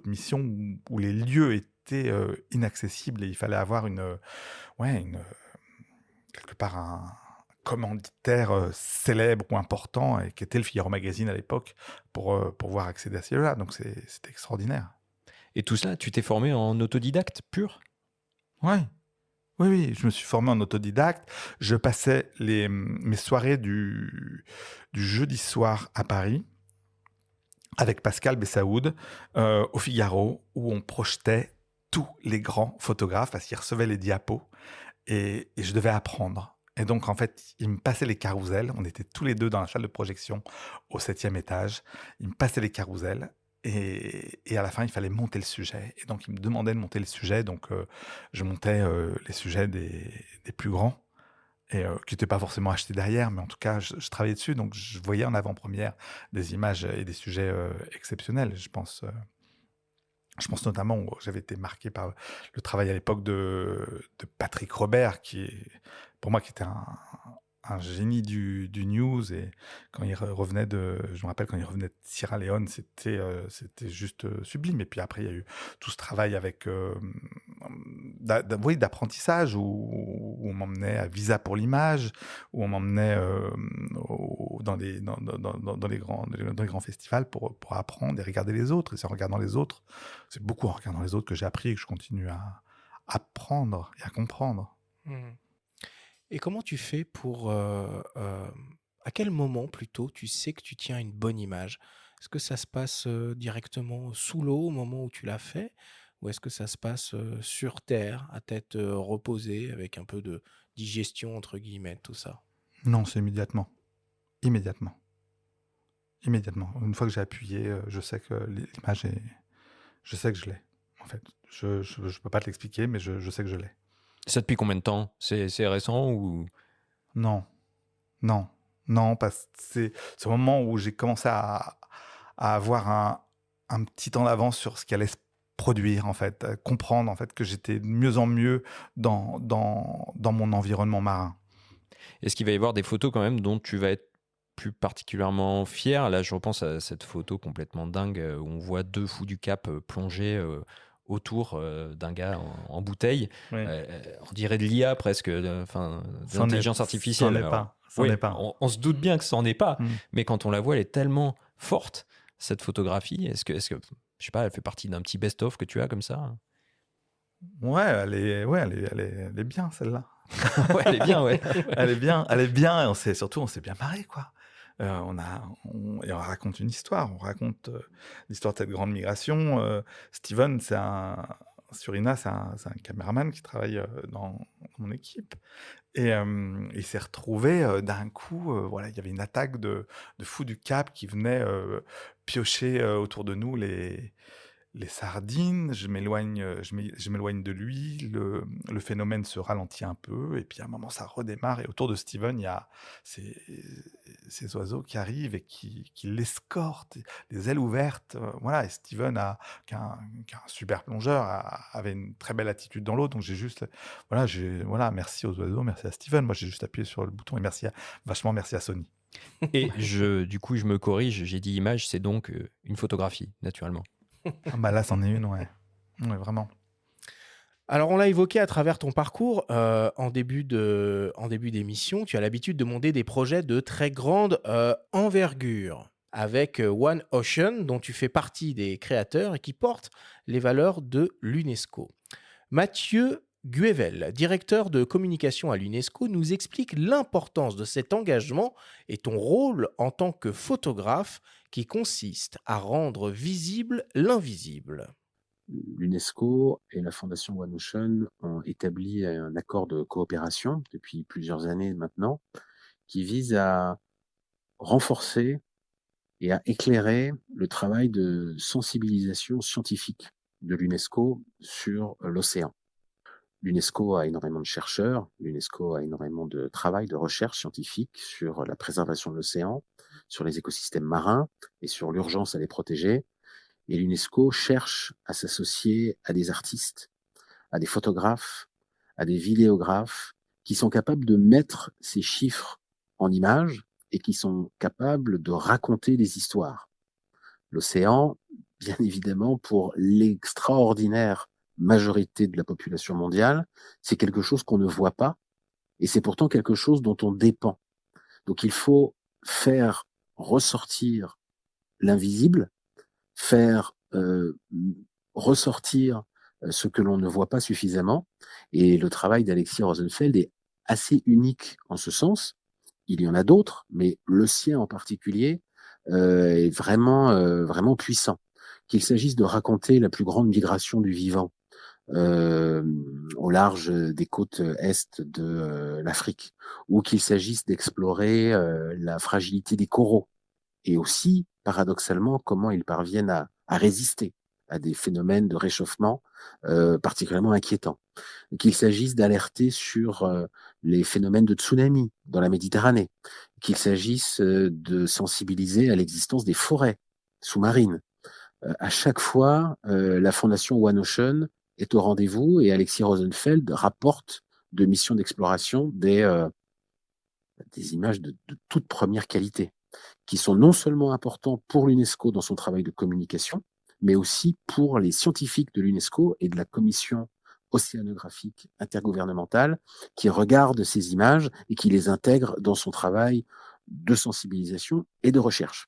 missions où les lieux étaient inaccessible et il fallait avoir quelque part un commanditaire célèbre ou important et qui était le Figaro Magazine à l'époque pour pouvoir accéder à ces lieux-là. Donc c'était extraordinaire. Et tout ça, tu t'es formé en autodidacte pur? Oui, je me suis formé en autodidacte. Je passais mes soirées du jeudi soir à Paris avec Pascal Bessaoud au Figaro où on projetait tous les grands photographes parce qu'ils recevaient les diapos et je devais apprendre. Et donc, en fait, il me passait les carousels. On était tous les deux dans la salle de projection au 7e étage. Il me passait les carousels et à la fin, il fallait monter le sujet. Et donc, il me demandait de monter le sujet. Donc, je montais les sujets des plus grands et qui n'étaient pas forcément achetés derrière, mais en tout cas, je travaillais dessus. Donc, je voyais en avant-première des images et des sujets exceptionnels, je pense. Je pense notamment où j'avais été marqué par le travail à l'époque de Patrick Robert, pour moi, qui était un génie du news. Et quand il revenait je me rappelle quand il revenait de Sierra Leone, c'était juste sublime. Et puis après, il y a eu tout ce travail avec d'apprentissage où on m'emmenait à Visa pour l'image, où on m'emmenait dans les grands festivals pour apprendre et regarder les autres. Et c'est en regardant les autres, c'est beaucoup en regardant les autres que j'ai appris et que je continue à apprendre et à comprendre. Mmh. Et comment tu fais pour... à quel moment plutôt tu sais que tu tiens une bonne image? Est-ce que ça se passe directement sous l'eau au moment où tu l'as fait? Ou est-ce que ça se passe sur terre, à tête reposée, avec un peu de digestion, entre guillemets, tout ça? Non, c'est immédiatement. Immédiatement. Immédiatement. Une fois que j'ai appuyé, je sais que l'image est... Je sais que je l'ai, en fait. Je peux pas te l'expliquer, mais je sais que je l'ai. Ça depuis combien de temps? C'est récent ou... Non, non, non, parce que c'est au moment où j'ai commencé à avoir un petit temps d'avance sur ce qui allait se produire, en fait, à comprendre, en fait, que j'étais de mieux en mieux dans mon environnement marin. Est-ce qu'il va y avoir des photos quand même dont tu vas être plus particulièrement fier? Là, je repense à cette photo complètement dingue où on voit deux fous du Cap plonger autour d'un gars en bouteille. Oui. On dirait de l'IA presque, enfin, de C'en est- l'intelligence artificielle. C'en est Alors, pas. C'en oui, est pas. on se doute bien que ça n'en est pas, Mm. mais quand on la voit, elle est tellement forte, cette photographie. Est-ce que, je sais pas, elle fait partie d'un petit best-of que tu as comme ça? Ouais, elle est bien, celle-là. Ouais, elle est bien, ouais. Elle est bien, et on s'est bien marré, quoi. Et on raconte une histoire, on raconte l'histoire de cette grande migration. Steven, Surina, c'est un caméraman qui travaille dans mon équipe. Et il s'est retrouvé d'un coup, voilà, il y avait une attaque de fous du Cap qui venaient piocher autour de nous les sardines. Je m'éloigne de lui, le phénomène se ralentit un peu, et puis à un moment ça redémarre, et autour de Steven, il y a ces oiseaux qui arrivent et qui l'escortent, les ailes ouvertes. Voilà, et Steven, qui est un super plongeur, avait une très belle attitude dans l'eau, donc voilà, merci aux oiseaux, merci à Steven. Moi, j'ai juste appuyé sur le bouton, et vachement merci à Sony. Et du coup, je me corrige, j'ai dit image, c'est donc une photographie, naturellement. Ah bah là, c'en est une, ouais. Ouais, vraiment. Alors, on l'a évoqué à travers ton parcours en début d'émission. Tu as l'habitude de monter des projets de très grande envergure avec One Ocean, dont tu fais partie des créateurs et qui porte les valeurs de l'UNESCO. Mathieu Guevel, directeur de communication à l'UNESCO, nous explique l'importance de cet engagement et ton rôle en tant que photographe qui consiste à rendre visible l'invisible. L'UNESCO et la Fondation One Ocean ont établi un accord de coopération depuis plusieurs années maintenant qui vise à renforcer et à éclairer le travail de sensibilisation scientifique de l'UNESCO sur l'océan. L'UNESCO a énormément de chercheurs, l'UNESCO a énormément de travail, de recherche scientifique sur la préservation de l'océan, sur les écosystèmes marins et sur l'urgence à les protéger. Et l'UNESCO cherche à s'associer à des artistes, à des photographes, à des vidéographes qui sont capables de mettre ces chiffres en images et qui sont capables de raconter des histoires. L'océan, bien évidemment, pour l'extraordinaire majorité de la population mondiale, c'est quelque chose qu'on ne voit pas et c'est pourtant quelque chose dont on dépend. Donc il faut faire ressortir l'invisible, faire ressortir ce que l'on ne voit pas suffisamment. Et le travail d'Alexis Rosenfeld est assez unique en ce sens. Il y en a d'autres, mais le sien en particulier est vraiment puissant. Qu'il s'agisse de raconter la plus grande migration du vivant au large des côtes est de l'Afrique, ou qu'il s'agisse d'explorer la fragilité des coraux, et aussi, paradoxalement, comment ils parviennent à résister à des phénomènes de réchauffement particulièrement inquiétants. Qu'il s'agisse d'alerter sur les phénomènes de tsunami dans la Méditerranée, qu'il s'agisse de sensibiliser à l'existence des forêts sous-marines. À chaque fois, la Fondation One Ocean est au rendez-vous et Alexis Rosenfeld rapporte de missions d'exploration des images de toute première qualité, qui sont non seulement importants pour l'UNESCO dans son travail de communication, mais aussi pour les scientifiques de l'UNESCO et de la Commission océanographique intergouvernementale qui regardent ces images et qui les intègre dans son travail de sensibilisation et de recherche.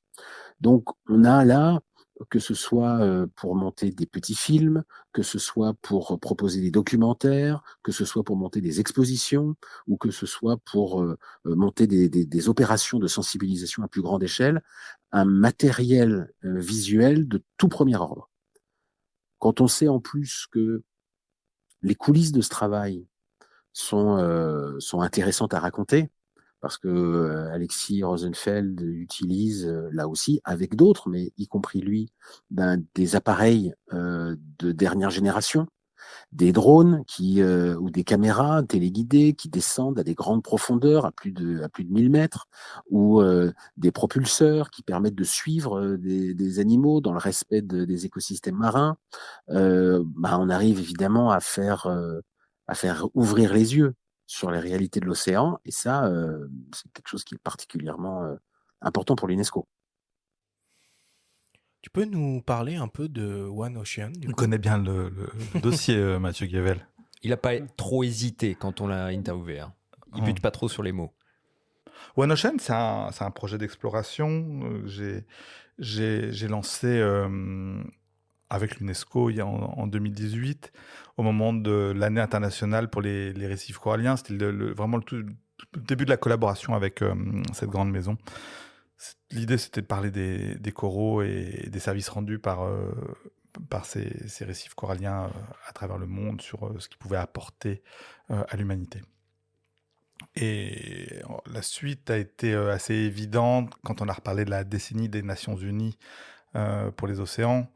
Donc, on a là que ce soit pour monter des petits films, que ce soit pour proposer des documentaires, que ce soit pour monter des expositions, ou que ce soit pour monter des opérations de sensibilisation à plus grande échelle, un matériel visuel de tout premier ordre. Quand on sait en plus que les coulisses de ce travail sont intéressantes à raconter, parce que Alexis Rosenfeld utilise, là aussi, avec d'autres, mais y compris lui, des appareils de dernière génération, des drones ou des caméras téléguidées qui descendent à des grandes profondeurs, à plus de 1000 mètres, ou des propulseurs qui permettent de suivre des animaux dans le respect des écosystèmes marins. On arrive évidemment à faire ouvrir les yeux sur les réalités de l'océan, et ça, c'est quelque chose qui est particulièrement important pour l'UNESCO. Tu peux nous parler un peu de One Ocean, du On coup? connaît bien le dossier, Mathieu Guevel. Il n'a pas trop hésité quand on l'a interviewé. Hein. Il bute pas trop sur les mots. One Ocean, c'est un projet d'exploration. J'ai lancé avec l'UNESCO en 2018, au moment de l'année internationale pour les récifs coralliens. C'était vraiment le début de la collaboration avec cette grande maison. L'idée, c'était de parler des coraux et des services rendus par ces récifs coralliens à travers le monde, sur ce qu'ils pouvaient apporter à l'humanité. Et la suite a été assez évidente quand on a reparlé de la décennie des Nations Unies pour les océans.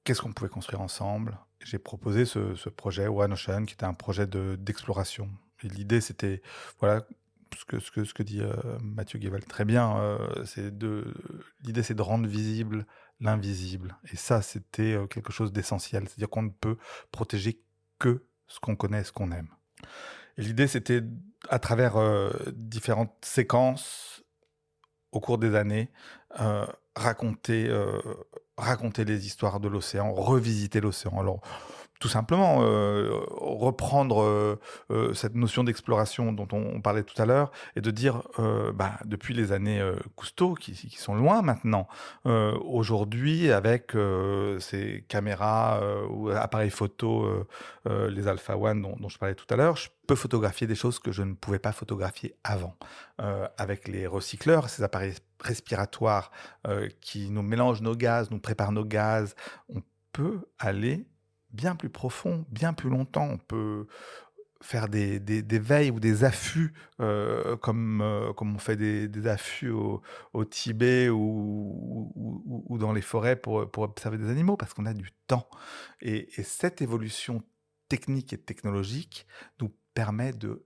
Qu'est-ce qu'on pouvait construire ensemble? J'ai proposé ce projet One Ocean, qui était un projet d'exploration. Et l'idée, c'était, voilà, ce que dit Mathieu Guevel très bien, l'idée, c'est de rendre visible l'invisible. Et ça, c'était quelque chose d'essentiel. C'est-à-dire qu'on ne peut protéger que ce qu'on connaît et ce qu'on aime. Et l'idée, c'était, à travers différentes séquences, au cours des années, raconter les histoires de l'océan, revisiter l'océan. Alors, tout simplement, reprendre cette notion d'exploration dont on parlait tout à l'heure, et de dire, depuis les années Cousteau, qui sont loin maintenant, aujourd'hui, avec ces caméras ou appareils photo, les Alpha One dont je parlais tout à l'heure, je peux photographier des choses que je ne pouvais pas photographier avant. Avec les recycleurs, ces appareils respiratoires qui nous mélangent nos gaz, nous préparent nos gaz, on peut aller bien plus profond, bien plus longtemps. On peut faire des veilles ou des affûts, comme on fait des affûts au Tibet ou dans les forêts pour observer des animaux, parce qu'on a du temps. Et cette évolution technique et technologique nous permet de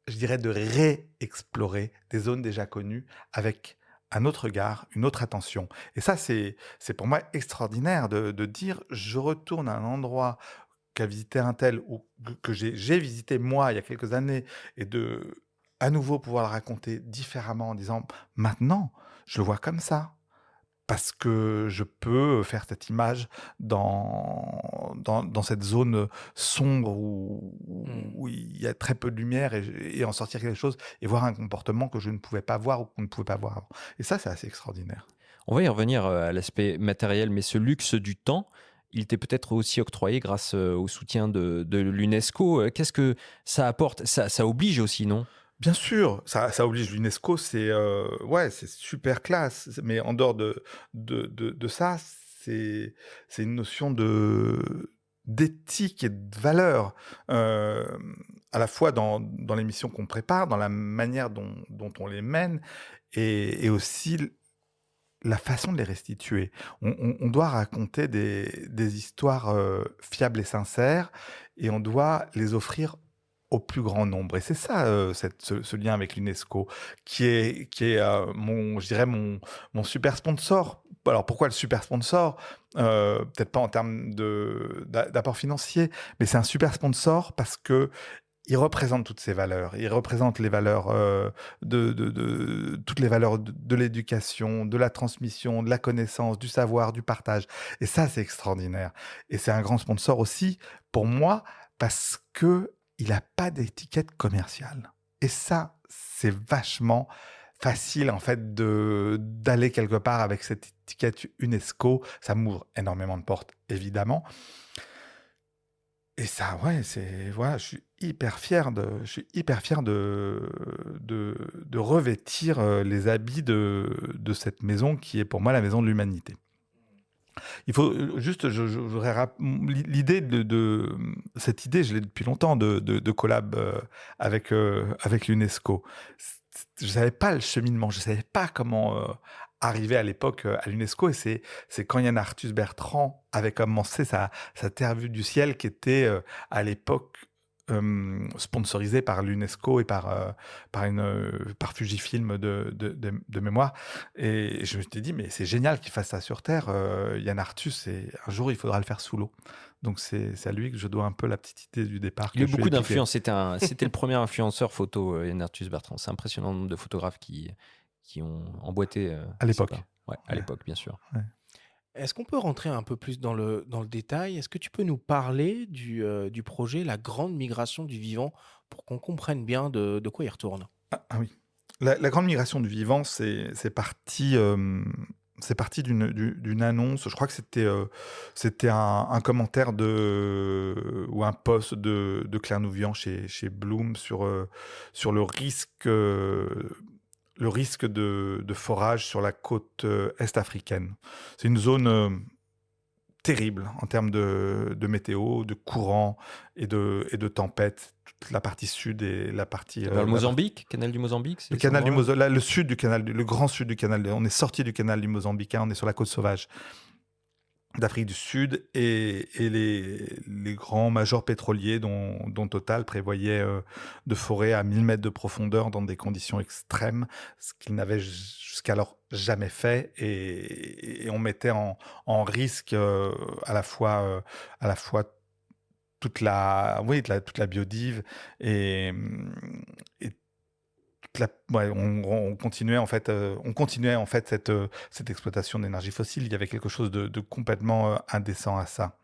réexplorer des zones déjà connues avec un autre regard, une autre attention. Et ça, c'est pour moi extraordinaire de dire, je retourne à un endroit qu'a visité un tel, ou que j'ai visité moi il y a quelques années, et de à nouveau pouvoir le raconter différemment en disant, maintenant, je le vois comme ça. Parce que je peux faire cette image dans cette zone sombre où il y a très peu de lumière, et en sortir quelque chose et voir un comportement que je ne pouvais pas voir ou qu'on ne pouvait pas voir avant. Et ça, c'est assez extraordinaire. On va y revenir à l'aspect matériel, mais ce luxe du temps, il t'est peut-être aussi octroyé grâce au soutien de l'UNESCO. Qu'est-ce que ça apporte? Ça oblige aussi, non? Bien sûr, ça oblige l'UNESCO, c'est super classe. Mais en dehors de ça, c'est une notion d'éthique et de valeur, à la fois dans les missions qu'on prépare, dans la manière dont on les mène, et aussi la façon de les restituer. On doit raconter des histoires fiables et sincères, et on doit les offrir au plus grand nombre. Et c'est ça, ce lien avec l'UNESCO, qui est mon super sponsor. Alors, pourquoi le super sponsor? Peut-être pas en termes d'apport financier, mais c'est un super sponsor parce que il représente toutes ces valeurs. Il représente les valeurs toutes les valeurs de l'éducation, de la transmission, de la connaissance, du savoir, du partage. Et ça, c'est extraordinaire. Et c'est un grand sponsor aussi pour moi, parce que il n'a pas d'étiquette commerciale. Et ça, c'est vachement facile en fait d'aller quelque part avec cette étiquette UNESCO. Ça m'ouvre énormément de portes, évidemment. Et ça, ouais, voilà, je suis hyper fier de revêtir les habits de cette maison qui est pour moi la maison de l'humanité. Il faut juste, l'idée cette idée, je l'ai depuis longtemps de collab avec l'UNESCO. Je savais pas le cheminement, je savais pas comment arriver à l'époque à l'UNESCO, et c'est quand Yann Arthus Bertrand avait commencé sa Terre vue du ciel, qui était à l'époque sponsorisé par l'UNESCO et par Fujifilm de mémoire. Et je me suis dit, mais c'est génial qu'il fasse ça sur Terre, Yann Arthus, et un jour il faudra le faire sous l'eau. Donc c'est à lui que je dois un peu la petite idée du départ. Il a eu beaucoup d'influence. C'était le premier influenceur photo, Yann Arthus Bertrand. C'est impressionnant le nombre de photographes qui ont emboîté. À l'époque. Ouais, à l'époque, bien sûr. Ouais. Est-ce qu'on peut rentrer un peu plus dans le détail? Est-ce que tu peux nous parler du projet La Grande Migration du Vivant pour qu'on comprenne bien de quoi il retourne? Ah oui. La Grande Migration du Vivant, c'est parti d'une annonce. Je crois que c'était un commentaire ou un post de Claire Nouvian chez Bloom sur le risque de forage sur la côte est africaine. C'est une zone terrible en termes de météo, de courant et de tempêtes. Toute la partie sud et la partie... le Mozambique, canal du Mozambique, le canal du Mozambique, le sud du canal, le grand sud du canal. On est sorti du canal du Mozambique, on est sur la côte sauvage d'Afrique du Sud, et les grands majors pétroliers dont Total prévoyait de forer à 1000 mètres de profondeur dans des conditions extrêmes, ce qu'ils n'avaient jusqu'alors jamais fait, et on mettait en risque à la fois toute la biodive et on continuait en fait cette exploitation d'énergie fossile. Il y avait quelque chose de complètement indécent à ça.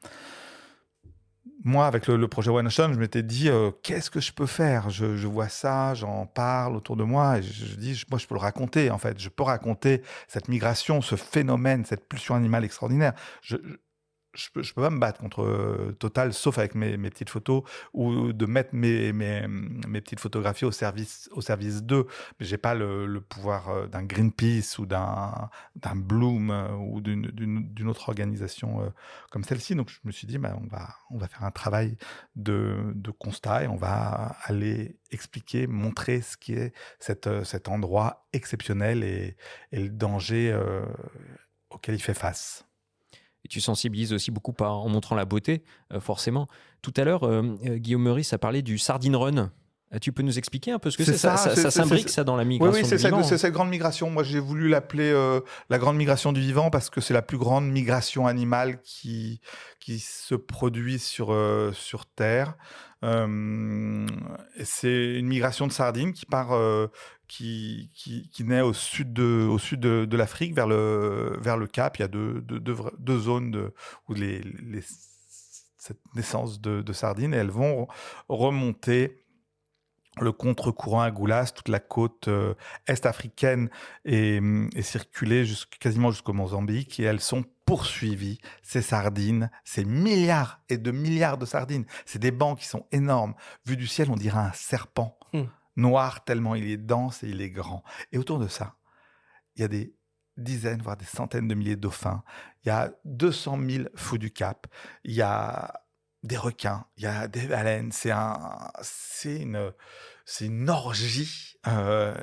Moi, avec le projet One Ocean, je m'étais dit qu'est-ce que je peux faire? Je vois ça, j'en parle autour de moi, et je dis, moi je peux le raconter en fait. Je peux raconter cette migration, ce phénomène, cette pulsion animale extraordinaire. Je peux pas me battre contre Total, sauf avec mes petites photos, ou de mettre mes petites photographies au service d'eux. Mais j'ai pas le pouvoir d'un Greenpeace ou d'un Bloom ou d'une autre organisation comme celle-ci. Donc je me suis dit, on va faire un travail de constat, et on va aller expliquer, montrer ce qui est cet endroit exceptionnel et le danger auquel il fait face. Et tu sensibilises aussi beaucoup en montrant la beauté, forcément. Tout à l'heure, Guillaume Meurice a parlé du Sardine Run. Tu peux nous expliquer un peu ce que c'est? Ça s'imbrique, ça, dans la migration du vivant? C'est cette grande migration. Moi, j'ai voulu l'appeler la grande migration du vivant parce que c'est la plus grande migration animale qui se produit sur Terre. C'est une migration de sardines qui part... qui naît au sud de l'Afrique, vers le Cap. Il y a deux zones où cette naissance de sardines, et elles vont remonter le contre-courant à Goulas, toute la côte est africaine, et circuler quasiment jusqu'au Mozambique, et elles sont poursuivies, ces sardines, ces milliards et de milliards de sardines. C'est des bancs qui sont énormes. Vu du ciel, on dirait un serpent. Noir tellement il est dense et il est grand. Et autour de ça, il y a des dizaines, voire des centaines de milliers de dauphins. Il y a 200 000 fous du Cap. Il y a des requins, il y a des baleines. C'est une orgie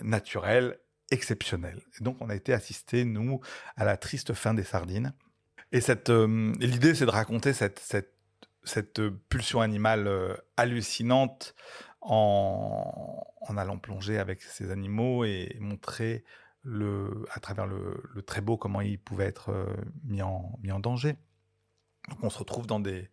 naturelle exceptionnelle. Et donc on a été assistés, nous, à la triste fin des sardines. Et l'idée, c'est de raconter cette pulsion animale hallucinante, en allant plonger avec ces animaux et montrer à travers le très beau comment ils pouvaient être mis en danger. Donc on se retrouve dans des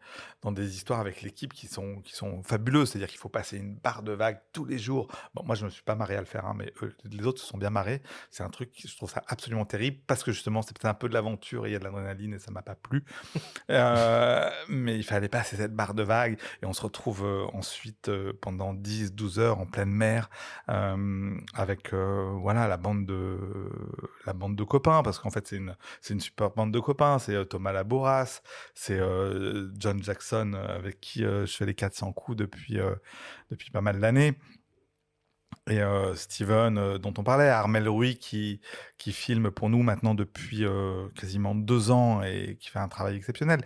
histoires avec l'équipe qui sont fabuleuses. C'est-à-dire qu'il faut passer une barre de vagues tous les jours. Bon, moi, je ne me suis pas marré à le faire, hein, mais les autres se sont bien marrés. C'est un truc, je trouve ça absolument terrible parce que justement, c'est peut-être un peu de l'aventure et il y a de l'adrénaline et ça m'a pas plu. Mais il fallait passer cette barre de vagues et on se retrouve ensuite pendant 10-12 heures en pleine mer avec voilà la bande de copains parce qu'en fait c'est une super bande de copains. C'est Thomas Labouras, c'est John Jackson avec qui je fais les 400 coups depuis pas mal d'années. Et Steven, dont on parlait, Armel Louis, qui filme pour nous maintenant depuis quasiment 2 ans et qui fait un travail exceptionnel.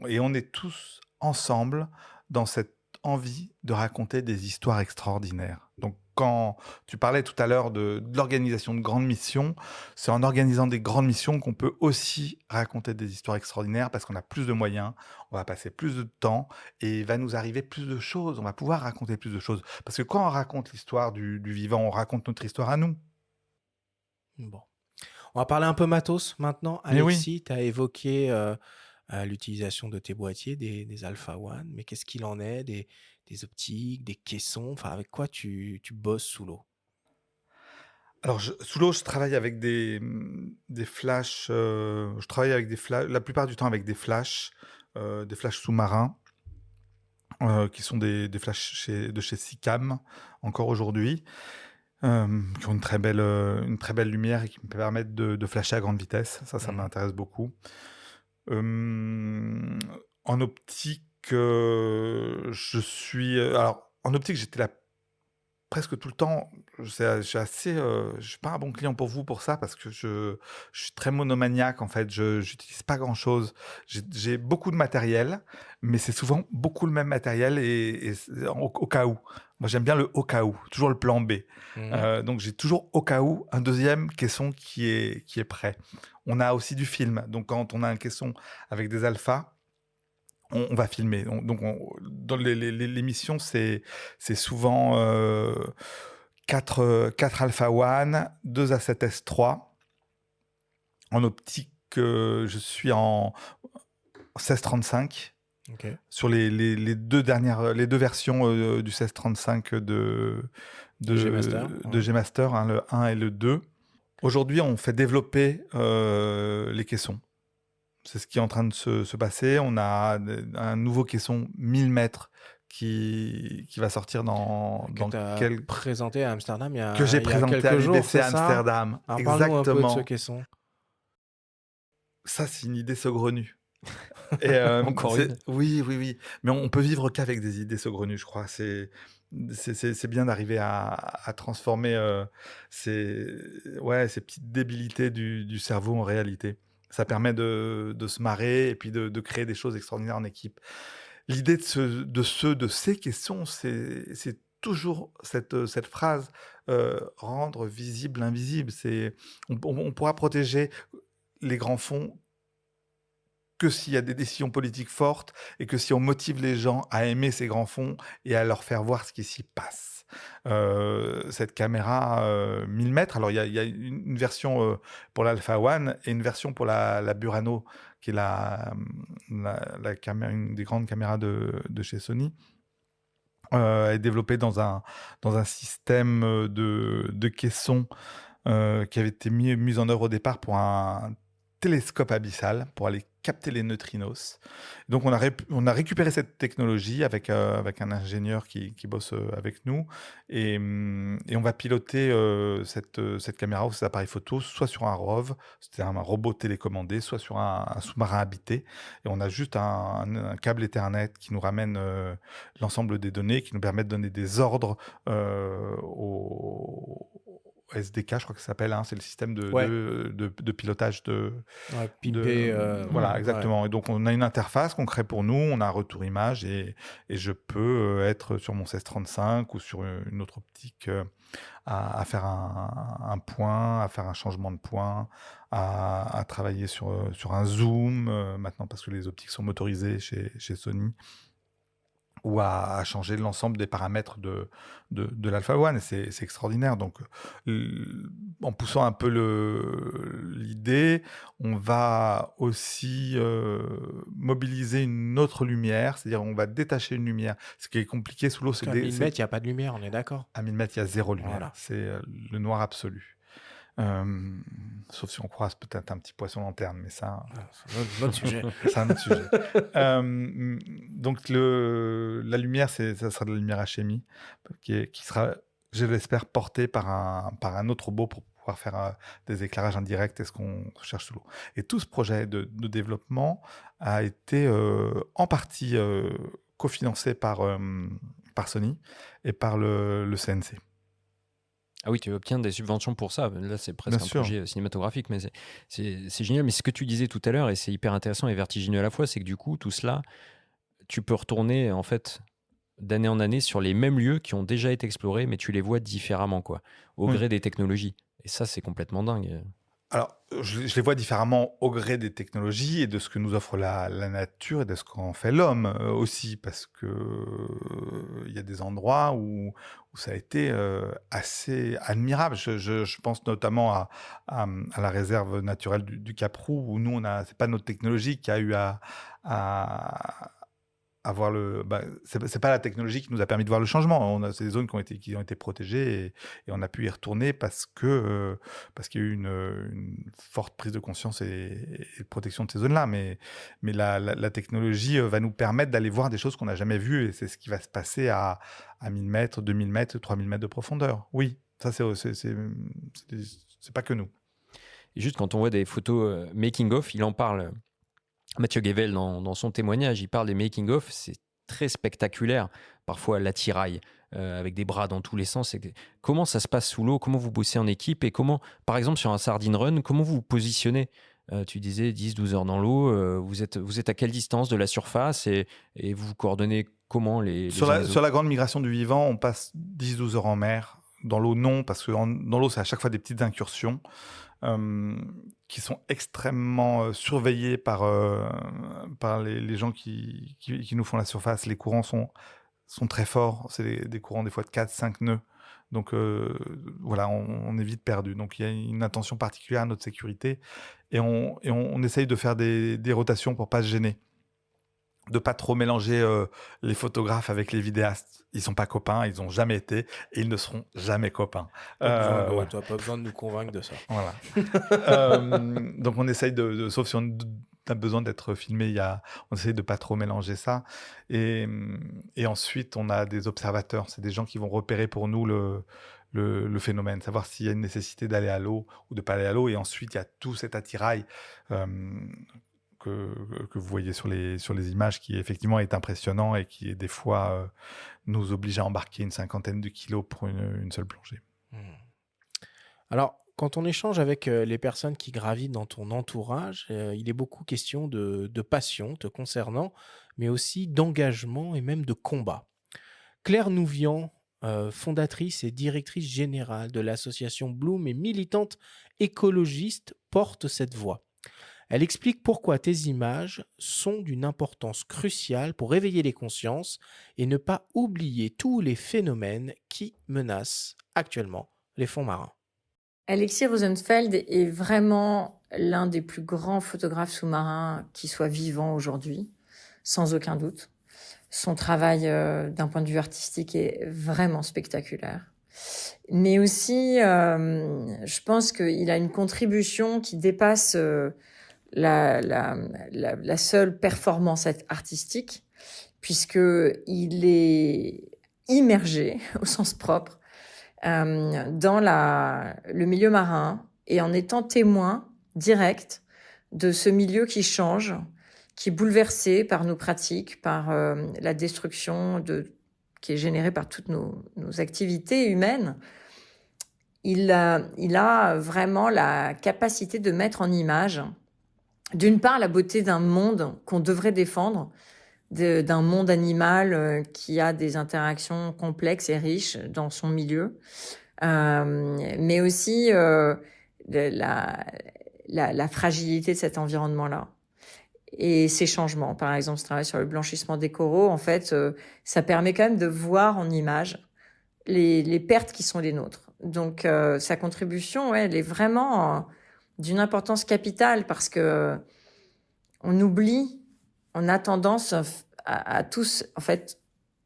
Et on est tous ensemble dans cette envie de raconter des histoires extraordinaires. Donc, quand tu parlais tout à l'heure de l'organisation de grandes missions, c'est en organisant des grandes missions qu'on peut aussi raconter des histoires extraordinaires parce qu'on a plus de moyens, on va passer plus de temps et il va nous arriver plus de choses, on va pouvoir raconter plus de choses. Parce que quand on raconte l'histoire du vivant, on raconte notre histoire à nous. Bon. On va parler un peu matos maintenant. Mais oui. Alexis, tu as évoqué l'utilisation de tes boîtiers, des Alpha One, mais qu'est-ce qu'il en est des optiques, des caissons, enfin avec quoi tu bosses sous l'eau? Alors, sous l'eau, je travaille avec des flashs. Je travaille avec des flashs, la plupart du temps avec des flashs sous-marins, qui sont des flashs de chez Sicam, encore aujourd'hui, qui ont une très belle lumière et qui me permettent de flasher à grande vitesse. Ça m'intéresse beaucoup. En optique, alors, en optique, j'étais là presque tout le temps. Je suis pas un bon client pour vous pour ça parce que je suis très monomaniaque en fait. Je n'utilise pas grand-chose. J'ai beaucoup de matériel, mais c'est souvent beaucoup le même matériel et au cas où. Moi, j'aime bien le au cas où, toujours le plan B. Donc, j'ai toujours au cas où un deuxième caisson qui est prêt. On a aussi du film. Donc, quand on a un caisson avec des alphas, on va filmer. Dans les missions, c'est souvent 4 Alpha One, 2 A7S3. En optique, je suis en 16-35. Ok. Sur les deux versions du 16-35 de G-Master, ouais. G-Master, hein, le 1 et le 2. Aujourd'hui, on fait développer les caissons. C'est ce qui est en train de se passer. On a un nouveau caisson 1000 mètres qui va sortir dans présenté à Amsterdam que j'ai présenté à l'IBC Amsterdam. Alors, parle-nous un peu de ce Exactement. caisson. Ça, c'est une idée saugrenue. Et, Encore une. Oui. Mais on peut vivre qu'avec des idées saugrenues, je crois. C'est bien d'arriver à transformer ces petites débilités du cerveau en réalité. Ça permet de se marrer et puis de créer des choses extraordinaires en équipe. L'idée de ces questions, c'est toujours cette phrase rendre visible l'invisible. On pourra protéger les grands fonds que s'il y a des décisions politiques fortes et que si on motive les gens à aimer ces grands fonds et à leur faire voir ce qui s'y passe. Cette caméra 1000 mètres, alors il y a une version pour l'Alpha One et une version pour la Burano, qui est la caméra, une des grandes caméras de chez Sony. Est développée dans un système de caisson qui avait été mis en œuvre au départ pour un télescope abyssal pour aller capter les neutrinos. Donc, on a récupéré cette technologie avec un ingénieur qui bosse avec nous et on va piloter cette caméra ou cet appareil photo soit sur un ROV, c'est un robot télécommandé, soit sur un sous-marin habité. Et on a juste un câble Ethernet qui nous ramène l'ensemble des données, qui nous permet de donner des ordres au SDK, je crois que ça s'appelle, hein, c'est le système de pilotage voilà, exactement. Ouais. Et donc, on a une interface qu'on crée pour nous, on a un retour image et je peux être sur mon 1635 ou sur une autre optique à faire un point, à faire un changement de point, à travailler sur un zoom, maintenant parce que les optiques sont motorisées chez Sony. ou à changer l'ensemble des paramètres de l'Alpha One. Et c'est extraordinaire. Donc, en poussant un peu l'idée, on va aussi mobiliser une autre lumière, c'est-à-dire on va détacher une lumière. Ce qui est compliqué sous l'eau, Parce qu'à 1000 mètres, il n'y a pas de lumière, on est d'accord? à 1000 mètres, il y a zéro lumière. Voilà. C'est le noir absolu. Sauf si on croise peut-être un petit poisson lanterne, mais ça, Ah, c'est un autre sujet. c'est un autre sujet. Donc la lumière, ça sera de la lumière HMI, qui sera, je l'espère, portée par un autre robot pour pouvoir faire des éclairages indirects et ce qu'on cherche sous l'eau. Et tout ce projet de développement a été en partie cofinancé par Sony et par le CNC. Ah oui, tu obtiens des subventions pour ça. Là, c'est presque Bien un sûr. projet cinématographique, mais c'est génial. Mais ce que tu disais tout à l'heure, et c'est hyper intéressant et vertigineux à la fois, c'est que du coup, tout cela, tu peux retourner en fait d'année en année sur les mêmes lieux qui ont déjà été explorés, mais tu les vois différemment, quoi, au Oui. gré des technologies. Et ça, c'est complètement dingue. Alors, je les vois différemment au gré des technologies et de ce que nous offre la nature et de ce qu'en fait l'homme aussi, parce que il y a des endroits où ça a été assez admirable. Je pense notamment à la réserve naturelle du Cap-Roux, où nous, c'est pas notre technologie qui a eu à avoir c'est pas la technologie qui nous a permis de voir le changement. C'est des zones qui ont été protégées et on a pu y retourner parce qu'il y a eu une forte prise de conscience et de protection de ces zones-là. Mais la technologie va nous permettre d'aller voir des choses qu'on n'a jamais vues et c'est ce qui va se passer à 1000 mètres, 2000 mètres, 3000 mètres de profondeur. Oui, ça c'est pas que nous. Et juste quand on voit des photos making-of, il en parle. Mathieu Guével, dans son témoignage, il parle des making-of, c'est très spectaculaire, parfois l'attirail, avec des bras dans tous les sens. Comment ça se passe sous l'eau? Comment vous bossez en équipe? Et comment, par exemple, sur un sardine run, comment vous vous positionnez? Tu disais 10-12 heures dans l'eau, vous êtes à quelle distance de la surface et vous vous coordonnez comment les Sur uns les la autres? grande migration du vivant, on passe 10-12 heures en mer. Dans l'eau, non, parce que dans l'eau, c'est à chaque fois des petites incursions qui sont extrêmement surveillées par les gens qui nous font la surface. Les courants sont très forts. C'est des courants des fois de 4-5 nœuds. Donc voilà, on est vite perdu. Donc il y a une attention particulière à notre sécurité. Et on essaye de faire des rotations pour pas se gêner. De pas trop mélanger les photographes avec les vidéastes. Ils sont pas copains, ils ont jamais été et ils ne seront jamais copains. Voilà. Tu n'as pas besoin de nous convaincre de ça. Voilà. Donc on essaye sauf si on a besoin d'être filmé, on essaye de pas trop mélanger ça. Et ensuite on a des observateurs, c'est des gens qui vont repérer pour nous le phénomène, savoir s'il y a une nécessité d'aller à l'eau ou de pas aller à l'eau. Et ensuite il y a tout cet attirail que vous voyez sur les images, qui effectivement est impressionnant et qui des fois nous oblige à embarquer une 50aine de kilos pour une seule plongée. Alors, quand on échange avec les personnes qui gravitent dans ton entourage, il est beaucoup question de passion te concernant, mais aussi d'engagement et même de combat. Claire Nouvian, fondatrice et directrice générale de l'association Bloom et militante écologiste, porte cette voix. Elle explique pourquoi tes images sont d'une importance cruciale pour éveiller les consciences et ne pas oublier tous les phénomènes qui menacent actuellement les fonds marins. Alexis Rosenfeld est vraiment l'un des plus grands photographes sous-marins qui soit vivant aujourd'hui, sans aucun doute. Son travail, d'un point de vue artistique, est vraiment spectaculaire. Mais aussi, je pense qu'il a une contribution qui dépasse la seule performance artistique, puisqu'il est immergé, au sens propre, dans le milieu marin et en étant témoin direct de ce milieu qui change, qui est bouleversé par nos pratiques, par la destruction qui est générée par toutes nos activités humaines. Il a vraiment la capacité de mettre en image, d'une part, la beauté d'un monde qu'on devrait défendre, d'un monde animal qui a des interactions complexes et riches dans son milieu, mais aussi la fragilité de cet environnement-là. et ces changements. Par exemple, ce travail sur le blanchissement des coraux, en fait, ça permet quand même de voir en image les pertes qui sont les nôtres. Donc, sa contribution, ouais, elle est vraiment d'une importance capitale parce que on oublie, on a tendance à tous, en fait,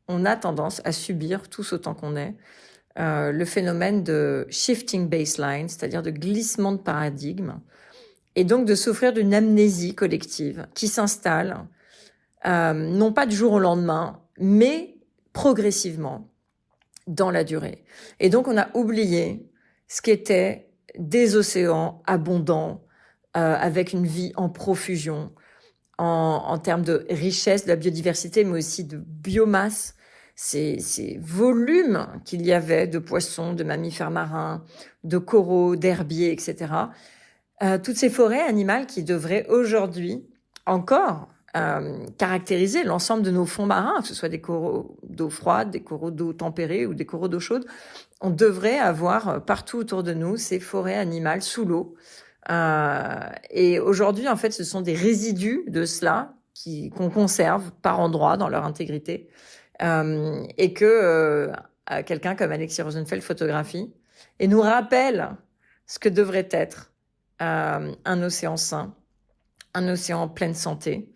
on a tendance à subir, tous autant qu'on est, le phénomène de shifting baseline, c'est-à-dire de glissement de paradigme, et donc de souffrir d'une amnésie collective qui s'installe, non pas du jour au lendemain, mais progressivement dans la durée. Et donc on a oublié ce qu'étaient des océans abondants, avec une vie en profusion, en termes de richesse de la biodiversité, mais aussi de biomasse, ces volumes qu'il y avait de poissons, de mammifères marins, de coraux, d'herbiers, etc. Toutes ces forêts animales qui devraient aujourd'hui encore caractériser l'ensemble de nos fonds marins, que ce soit des coraux d'eau froide, des coraux d'eau tempérée ou des coraux d'eau chaude. On devrait avoir partout autour de nous ces forêts animales sous l'eau. Et aujourd'hui, en fait, ce sont des résidus de cela qu'on conserve par endroits dans leur intégrité, et que quelqu'un comme Alexis Rosenfeld photographie et nous rappelle ce que devrait être un océan sain, un océan en pleine santé.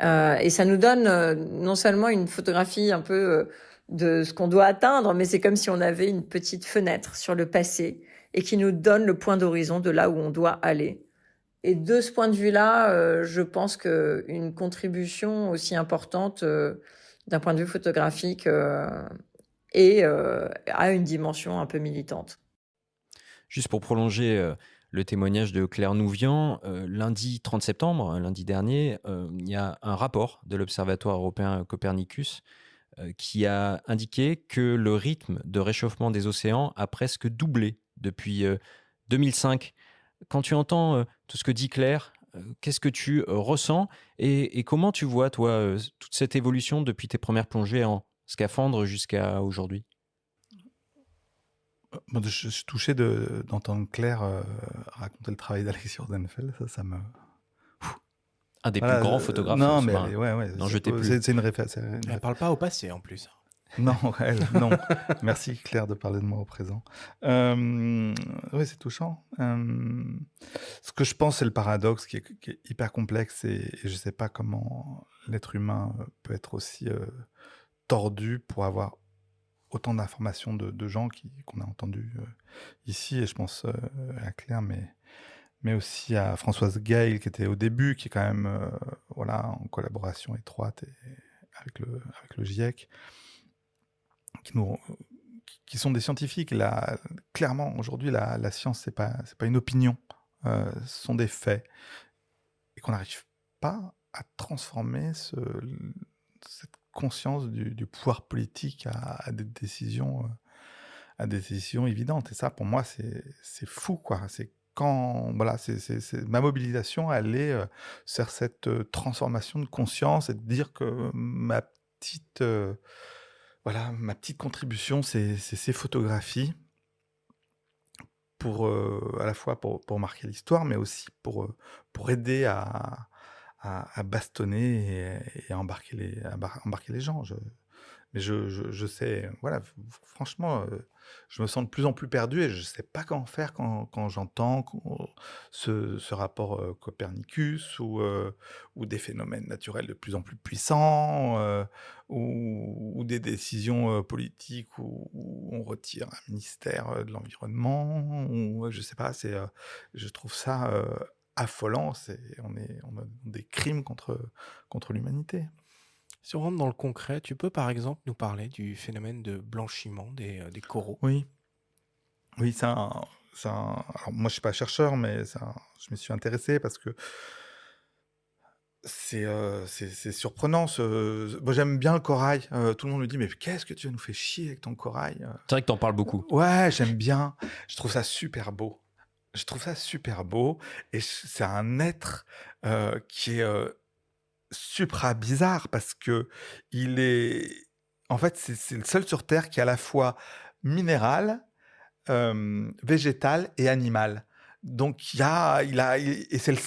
Et ça nous donne non seulement une photographie un peu de ce qu'on doit atteindre, mais c'est comme si on avait une petite fenêtre sur le passé et qui nous donne le point d'horizon de là où on doit aller. Et de ce point de vue-là, je pense qu'une contribution aussi importante d'un point de vue photographique a une dimension un peu militante. Juste pour prolonger le témoignage de Claire Nouvian, lundi 30 septembre, lundi dernier, il y a un rapport de l'Observatoire européen Copernicus qui a indiqué que le rythme de réchauffement des océans a presque doublé depuis 2005. Quand tu entends tout ce que dit Claire, qu'est-ce que tu ressens et comment tu vois, toi, toute cette évolution depuis tes premières plongées en scaphandre jusqu'à aujourd'hui? Moi, je suis touché d'entendre Claire raconter le travail d'Alexis Rosenfeld. Ça me... Un des plus grands photographes. Non, mais ouais, n'en jetez plus. C'est une référence. Elle parle pas au passé en plus. Non, non. Merci Claire de parler de moi au présent. Oui, c'est touchant. Ce que je pense, c'est le paradoxe qui est hyper complexe et je ne sais pas comment l'être humain peut être aussi tordu pour avoir autant d'informations de gens qu'on a entendus ici. Et je pense à Claire, mais aussi à Françoise Gail, qui était au début, qui est quand même en collaboration étroite avec le GIEC. Qui sont des scientifiques. Là, clairement, aujourd'hui, la science, c'est pas une opinion, ce sont des faits. Et qu'on n'arrive pas à transformer cette conscience du pouvoir politique à des décisions évidentes. Et ça, pour moi, c'est fou, quoi. C'est quand, ma mobilisation, elle est sur cette transformation de conscience et de dire que ma petite contribution, c'est ces photographies pour à la fois pour marquer l'histoire, mais aussi pour aider à bastonner et à embarquer les gens. Mais je sais, franchement, je me sens de plus en plus perdu et je ne sais pas comment faire quand j'entends ce rapport Copernicus ou des phénomènes naturels de plus en plus puissants ou des décisions politiques où on retire un ministère de l'environnement ou je ne sais pas, je trouve ça affolant. On a des crimes contre l'humanité. Si on rentre dans le concret, tu peux par exemple nous parler du phénomène de blanchiment des coraux? Oui, alors moi je ne suis pas chercheur, mais je me suis intéressé parce que c'est surprenant. Moi, j'aime bien le corail. Tout le monde me dit, mais qu'est-ce que tu nous fais chier avec ton corail? C'est vrai que tu en parles beaucoup. Ouais, j'aime bien. Je trouve ça super beau. Et c'est un être qui est supra bizarre parce que en fait, c'est le seul sur Terre qui est à la fois minéral, végétal et animal. Donc et c'est le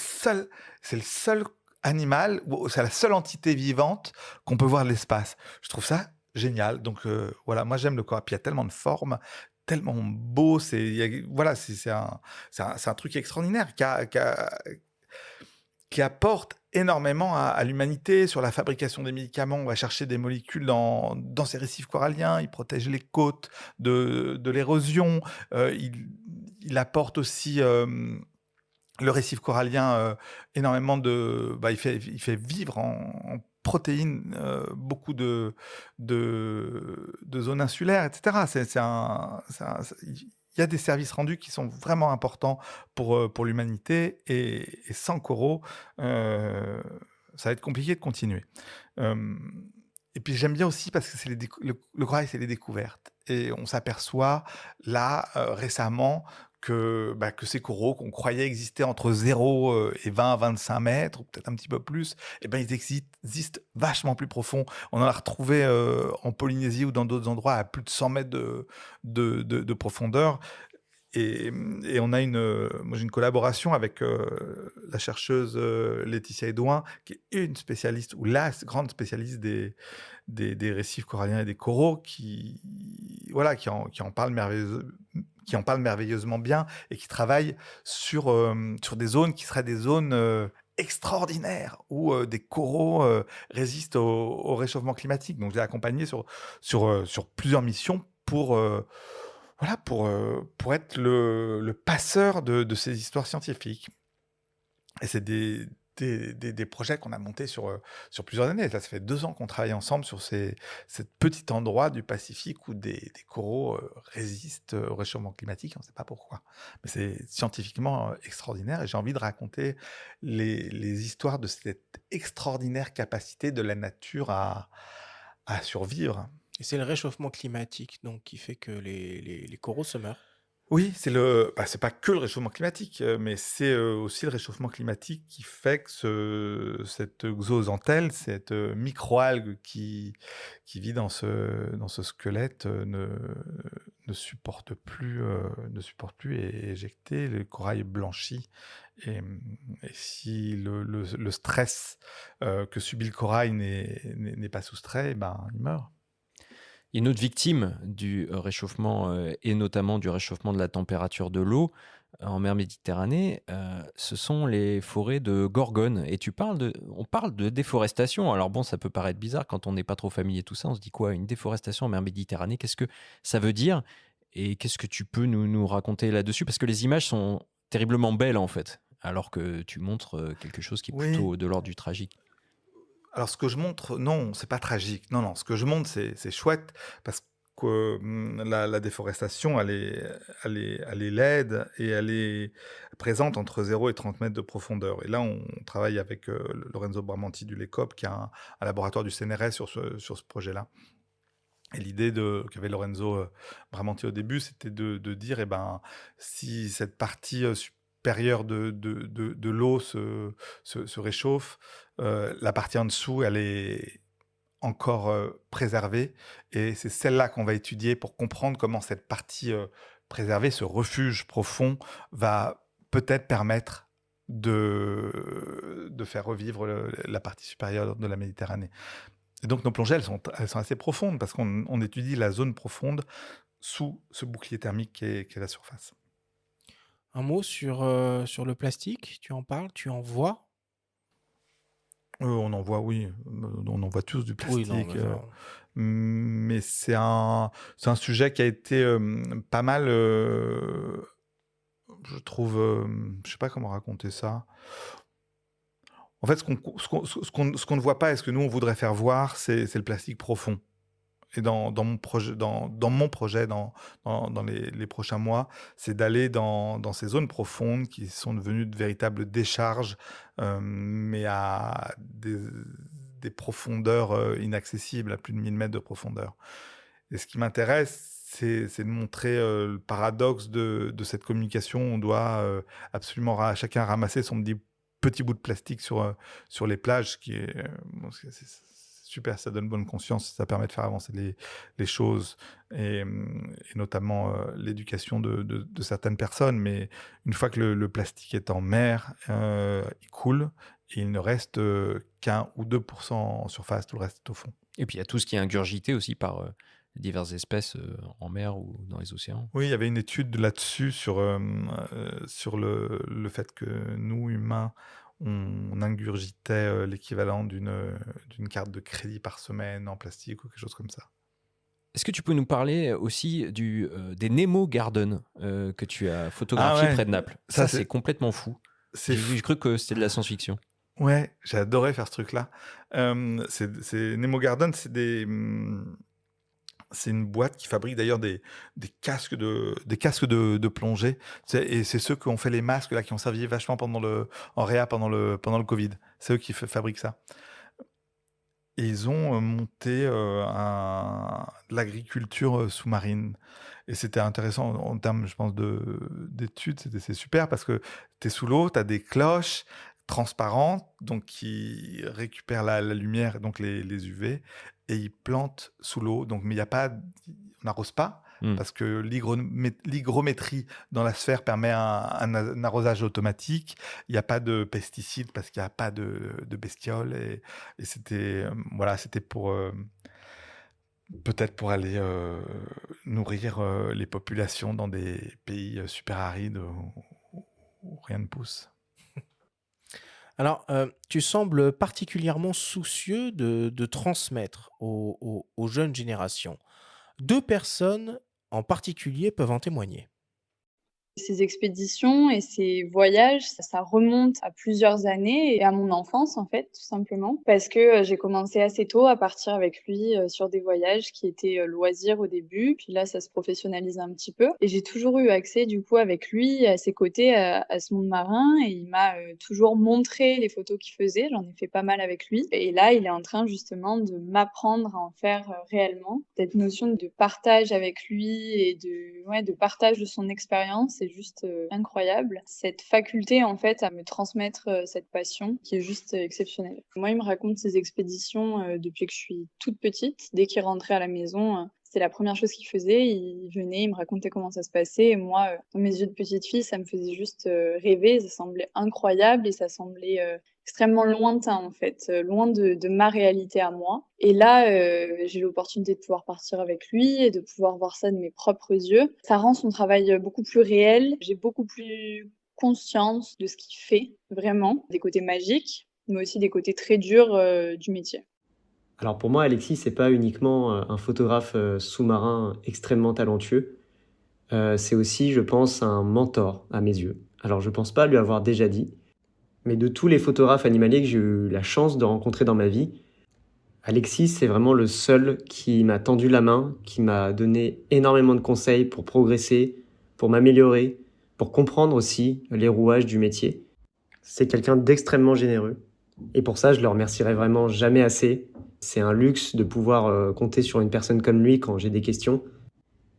seul animal, c'est la seule entité vivante qu'on peut voir de l'espace. Je trouve ça génial. Donc voilà, moi j'aime le corail. Puis il y a tellement de formes, tellement beau. Voilà, c'est un truc extraordinaire qui apporte énormément à l'humanité sur la fabrication des médicaments. On va chercher des molécules dans ces récifs coralliens. Il protège les côtes de l'érosion. Il apporte aussi le récif corallien énormément il fait vivre en protéines beaucoup de zones insulaires, etc. Il y a des services rendus qui sont vraiment importants pour l'humanité et sans coraux, ça va être compliqué de continuer. Et puis j'aime bien aussi parce que le corail, c'est les découvertes. Et on s'aperçoit là, récemment, que ces coraux qu'on croyait exister entre 0 et 20 à 25 mètres, ou peut-être un petit peu plus, ils existent vachement plus profonds. On en a retrouvé en Polynésie ou dans d'autres endroits à plus de 100 mètres de profondeur. Et on a moi j'ai une collaboration avec la chercheuse Laetitia Edouin, qui est une spécialiste, ou la grande spécialiste des récifs coralliens et des coraux, qui en parle merveilleusement bien et qui travaille sur des zones qui seraient des zones extraordinaires où des coraux résistent au réchauffement climatique. Donc, j'ai accompagné sur plusieurs missions pour être le passeur de ces histoires scientifiques. Et c'est des projets qu'on a montés sur plusieurs années. Là, ça fait 2 ans qu'on travaille ensemble sur ce petit endroit du Pacifique où des coraux résistent au réchauffement climatique. On ne sait pas pourquoi. Mais c'est scientifiquement extraordinaire et j'ai envie de raconter les histoires de cette extraordinaire capacité de la nature à survivre. Et c'est le réchauffement climatique donc, qui fait que les coraux se meurent. Oui, c'est pas que le réchauffement climatique, mais c'est aussi le réchauffement climatique qui fait que cette zooxanthelle, cette microalgue qui vit dans ce squelette ne supporte plus et est éjecté, le corail blanchit. Et si le stress que subit le corail n'est pas soustrait, il meurt. Une autre victime du réchauffement et notamment du réchauffement de la température de l'eau en mer Méditerranée, ce sont les forêts de Gorgone. Et on parle de déforestation. Alors bon, ça peut paraître bizarre quand on n'est pas trop familier de tout ça. On se dit quoi, une déforestation en mer Méditerranée? Qu'est-ce que ça veut dire? Et qu'est-ce que tu peux nous raconter là-dessus? Parce que les images sont terriblement belles en fait, alors que tu montres quelque chose qui est plutôt de l'ordre du tragique. Alors, ce que je montre, non, c'est pas tragique. Non, ce que je montre, c'est chouette parce que la déforestation, elle est laide et elle est présente entre 0 et 30 mètres de profondeur. Et là, on travaille avec Lorenzo Bramanti du LECOP, qui a un laboratoire du CNRS sur ce projet-là. Et l'idée qu'avait Lorenzo Bramanti au début, c'était de dire, si cette partie supérieure de l'eau se réchauffe, la partie en dessous, elle est encore préservée. Et c'est celle-là qu'on va étudier pour comprendre comment cette partie préservée, ce refuge profond, va peut-être permettre de faire revivre la partie supérieure de la Méditerranée. Et donc nos plongées, elles sont assez profondes parce qu'on étudie la zone profonde sous ce bouclier thermique qui est la surface. Un mot sur le plastique, tu en parles, tu en vois? On en voit, oui. On en voit tous du plastique. Oui, non, mais c'est un sujet qui a été pas mal, je trouve, je sais pas comment raconter ça. En fait, ce qu'on ne voit pas et ce que nous, on voudrait faire voir, c'est le plastique profond. Et dans mon projet, dans les prochains mois, c'est d'aller dans ces zones profondes qui sont devenues de véritables décharges, mais à des profondeurs inaccessibles, à plus de 1000 mètres de profondeur. Et ce qui m'intéresse, c'est de montrer le paradoxe de cette communication. On doit absolument chacun ramasser son petit bout de plastique sur les plages, qui est... c'est super, ça donne bonne conscience, ça permet de faire avancer les choses et notamment l'éducation de certaines personnes. Mais une fois que le plastique est en mer, il coule et il ne reste qu'1 ou 2% en surface, tout le reste est au fond. Et puis il y a tout ce qui est ingurgité aussi par diverses espèces en mer ou dans les océans. Oui, il y avait une étude là-dessus sur le fait que nous, humains, on ingurgitait l'équivalent d'une carte de crédit par semaine en plastique ou quelque chose comme ça. Est-ce que tu peux nous parler aussi des Nemo Garden que tu as photographié ouais, près de Naples? ça, C'est complètement fou. c'est J'ai cru que c'était de la science-fiction. Ouais, j'ai adoré faire ce truc-là. Nemo Garden, c'est une boîte qui fabrique d'ailleurs des casques de plongée. Et c'est ceux qui ont fait les masques là, qui ont servi vachement en réa pendant le Covid. C'est eux qui fabriquent ça. Et ils ont monté de l'agriculture sous-marine. Et c'était intéressant en termes, je pense, d'études. C'est super parce que tu es sous l'eau, tu as des cloches transparentes donc qui récupèrent la lumière, donc les UV, et ils plantent sous l'eau. Donc, mais il y a pas, on n'arrose pas parce que l'hygrométrie dans la sphère permet un arrosage automatique. Il n'y a pas de pesticides parce qu'il n'y a pas de bestioles. Et c'était pour peut-être pour aller nourrir les populations dans des pays super arides où rien ne pousse. Alors, tu sembles particulièrement soucieux de transmettre aux jeunes générations. 2 personnes en particulier peuvent en témoigner. Ces expéditions et ces voyages, ça remonte à plusieurs années et à mon enfance, en fait, tout simplement. Parce que j'ai commencé assez tôt à partir avec lui sur des voyages qui étaient loisirs au début. Puis là, ça se professionnalise un petit peu. Et j'ai toujours eu accès, du coup, avec lui, à ses côtés, à ce monde marin. Et il m'a toujours montré les photos qu'il faisait. J'en ai fait pas mal avec lui. Et là, il est en train, justement, de m'apprendre à en faire réellement. Cette notion de partage avec lui et de partage de son expérience, c'est juste incroyable. Cette faculté, en fait, à me transmettre cette passion qui est juste exceptionnelle. Moi, il me raconte ses expéditions depuis que je suis toute petite. Dès qu'il rentrait à la maison, c'était la première chose qu'il faisait. Il venait, il me racontait comment ça se passait. Et moi, dans mes yeux de petite fille, ça me faisait juste rêver. Ça semblait incroyable et ça semblait extrêmement lointain, en fait, loin de ma réalité à moi. Et là, j'ai l'opportunité de pouvoir partir avec lui et de pouvoir voir ça de mes propres yeux. Ça rend son travail beaucoup plus réel. J'ai beaucoup plus conscience de ce qu'il fait, vraiment. Des côtés magiques, mais aussi des côtés très durs du métier. Alors pour moi, Alexis, c'est pas uniquement un photographe sous-marin extrêmement talentueux. C'est aussi, je pense, un mentor à mes yeux. Alors je pense pas lui avoir déjà dit, mais de tous les photographes animaliers que j'ai eu la chance de rencontrer dans ma vie, Alexis, c'est vraiment le seul qui m'a tendu la main, qui m'a donné énormément de conseils pour progresser, pour m'améliorer, pour comprendre aussi les rouages du métier. C'est quelqu'un d'extrêmement généreux. Et pour ça, je le remercierai vraiment jamais assez. C'est un luxe de pouvoir compter sur une personne comme lui quand j'ai des questions.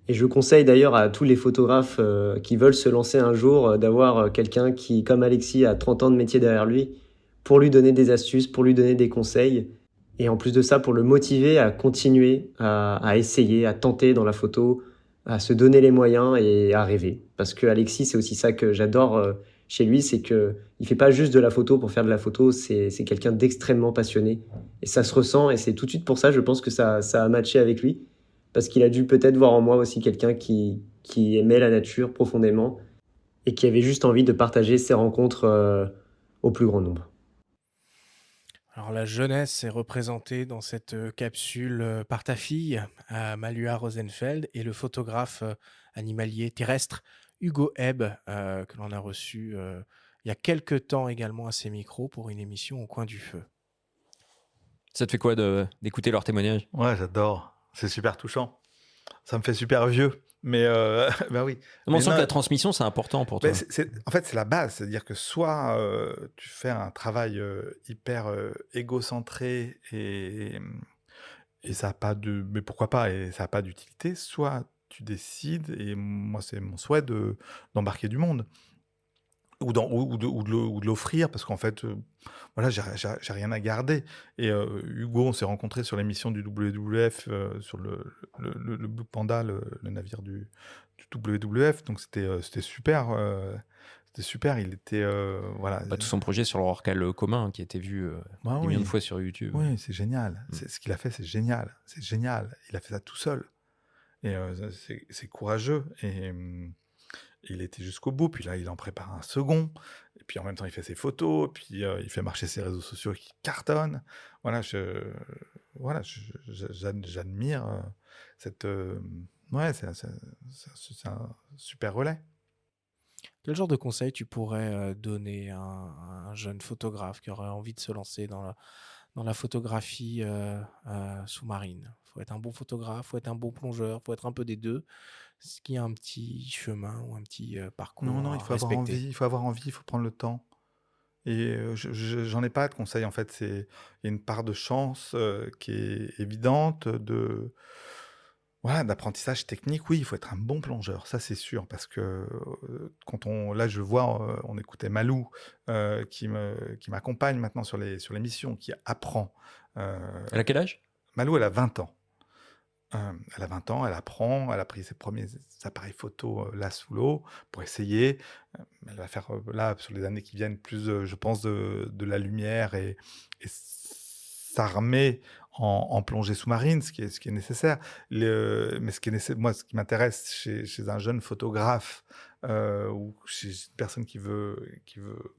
Et je conseille d'ailleurs à tous les photographes qui veulent se lancer un jour d'avoir quelqu'un qui, comme Alexis, a 30 ans de métier derrière lui, pour lui donner des astuces, pour lui donner des conseils. Et en plus de ça, pour le motiver à continuer, à essayer, à tenter dans la photo, à se donner les moyens et à rêver. Parce que Alexis, c'est aussi ça que j'adore chez lui, c'est qu'il ne fait pas juste de la photo pour faire de la photo, c'est quelqu'un d'extrêmement passionné. Et ça se ressent, et c'est tout de suite pour ça, je pense que ça a matché avec lui. Parce qu'il a dû peut-être voir en moi aussi quelqu'un qui aimait la nature profondément et qui avait juste envie de partager ses rencontres au plus grand nombre. Alors la jeunesse est représentée dans cette capsule par ta fille, Malua Rosenfeld, et le photographe animalier terrestre Hugo Ebb, que l'on a reçu il y a quelques temps également à ses micros pour une émission au coin du feu. Ça te fait quoi d'écouter leur témoignage? Ouais, j'adore. C'est super touchant. Ça me fait super vieux. Mais bah oui. Mais on sent que la transmission, c'est important pour toi. En fait, c'est la base. C'est-à-dire que soit tu fais un travail hyper égocentré et ça n'a pas de... Mais pourquoi pas? Et ça n'a pas d'utilité. Soit tu décides, et moi, c'est mon souhait d'embarquer du monde. Ou de l'offrir, parce qu'en fait, voilà, j'ai rien à garder. Et Hugo, on s'est rencontrés sur l'émission du WWF, sur le Blue Panda, le navire du WWF. Donc c'était super. C'était super. Il était voilà. Tout son projet sur le rorqual commun qui a été vu Bah des millions de fois sur YouTube. Oui, c'est génial. Ce qu'il a fait, c'est génial. C'est génial. Il a fait ça tout seul. Et c'est courageux. Et il était jusqu'au bout. Puis là, il en prépare un second. Et puis en même temps, il fait ses photos. Et puis il fait marcher ses réseaux sociaux qui cartonnent. Voilà, j'admire cette. Ouais, c'est un super relais. Quel genre de conseil tu pourrais donner à un jeune photographe qui aurait envie de se lancer dans la photographie sous-marine? Il faut être un bon photographe, il faut être un bon plongeur, il faut être un peu des deux. Est-ce qu'il y a un petit chemin ou un petit parcours Non, à il faut avoir respecter? envie. Il faut avoir envie. Il faut prendre le temps. Et j'en ai pas de conseils, en fait. Il y a une part de chance qui est évidente, voilà, d'apprentissage technique. Oui, il faut être un bon plongeur, ça c'est sûr, parce que là je vois, on écoutait Malou qui m'accompagne maintenant sur les missions, qui apprend. Elle a quel âge? Malou, elle a 20 ans. Elle a 20 ans, elle apprend, elle a pris ses premiers appareils photo là sous l'eau pour essayer. Elle va faire là sur les années qui viennent plus, je pense, de la lumière et s'armer en plongée sous-marine, ce qui est nécessaire. Mais moi, ce qui m'intéresse chez un jeune photographe ou chez une personne qui veut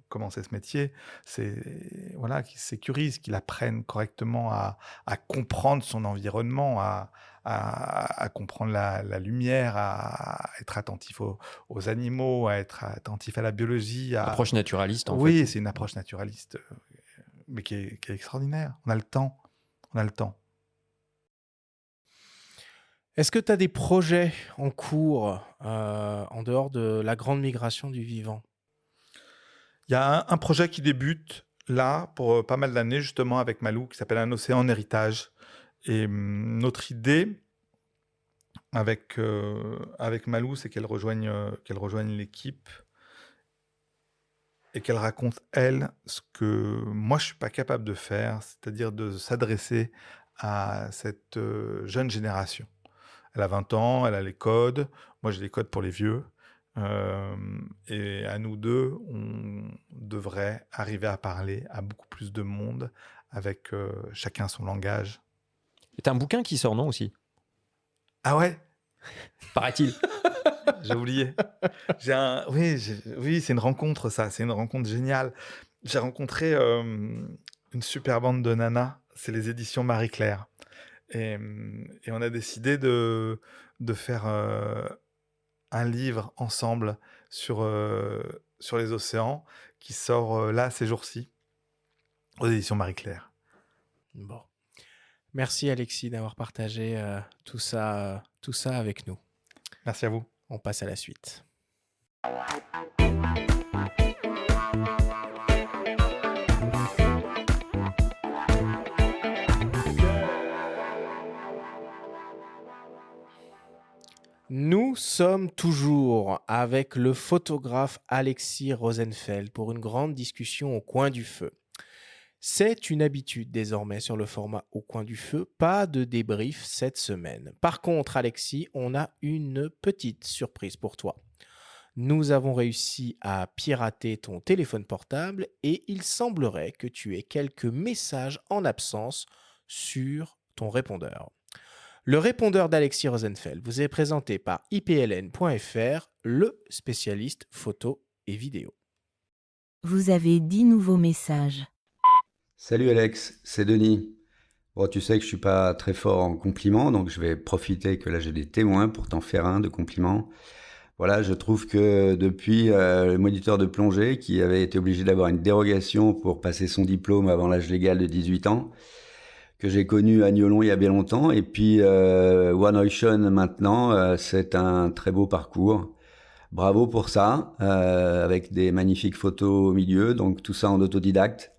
commencer ce métier, c'est voilà, qu'il sécurise, qu'il apprenne correctement à comprendre son environnement, à comprendre la lumière, à être attentif aux animaux, à être attentif à la biologie. Approche naturaliste, en fait. Oui, c'est une approche naturaliste, mais qui est extraordinaire. On a le temps. Est-ce que tu as des projets en cours en dehors de la grande migration du vivant? Il y a un projet qui débute là pour pas mal d'années, justement, avec Malou, qui s'appelle Un océan en héritage. Et notre idée avec Malou, c'est qu'elle rejoigne l'équipe et qu'elle raconte, elle, ce que moi je suis pas capable de faire, c'est-à-dire de s'adresser à cette jeune génération. Elle a 20 ans, elle a les codes, moi j'ai les codes pour les vieux. Et à nous deux, on devrait arriver à parler à beaucoup plus de monde avec chacun son langage. Et t'as un bouquin qui sort, non, aussi? Ah ouais? Paraît-il. J'ai oublié. Oui, c'est une rencontre, ça. C'est une rencontre géniale. J'ai rencontré une super bande de nanas. C'est les éditions Marie-Claire. Et on a décidé de faire un livre ensemble sur les océans qui sort là ces jours-ci aux éditions Marie-Claire. Bon. Merci Alexis d'avoir partagé tout ça avec nous. Merci à vous. On passe à la suite. Nous sommes toujours avec le photographe Alexis Rosenfeld pour une grande discussion au coin du feu. C'est une habitude désormais sur le format Au coin du feu, pas de débrief cette semaine. Par contre, Alexis, on a une petite surprise pour toi. Nous avons réussi à pirater ton téléphone portable et il semblerait que tu aies quelques messages en absence sur ton répondeur. Le répondeur d'Alexis Rosenfeld vous est présenté par ipln.fr, le spécialiste photo et vidéo. Vous avez 10 nouveaux messages. Salut Alex, c'est Denis. Bon, tu sais que je suis pas très fort en compliments, donc je vais profiter que là j'ai des témoins pour t'en faire un de compliments. Voilà, je trouve que depuis le moniteur de plongée qui avait été obligé d'avoir une dérogation pour passer son diplôme avant l'âge légal de 18 ans, que j'ai connu à Niolon il y a bien longtemps, et puis One Ocean maintenant, c'est un très beau parcours. Bravo pour ça, avec des magnifiques photos au milieu, donc tout ça en autodidacte.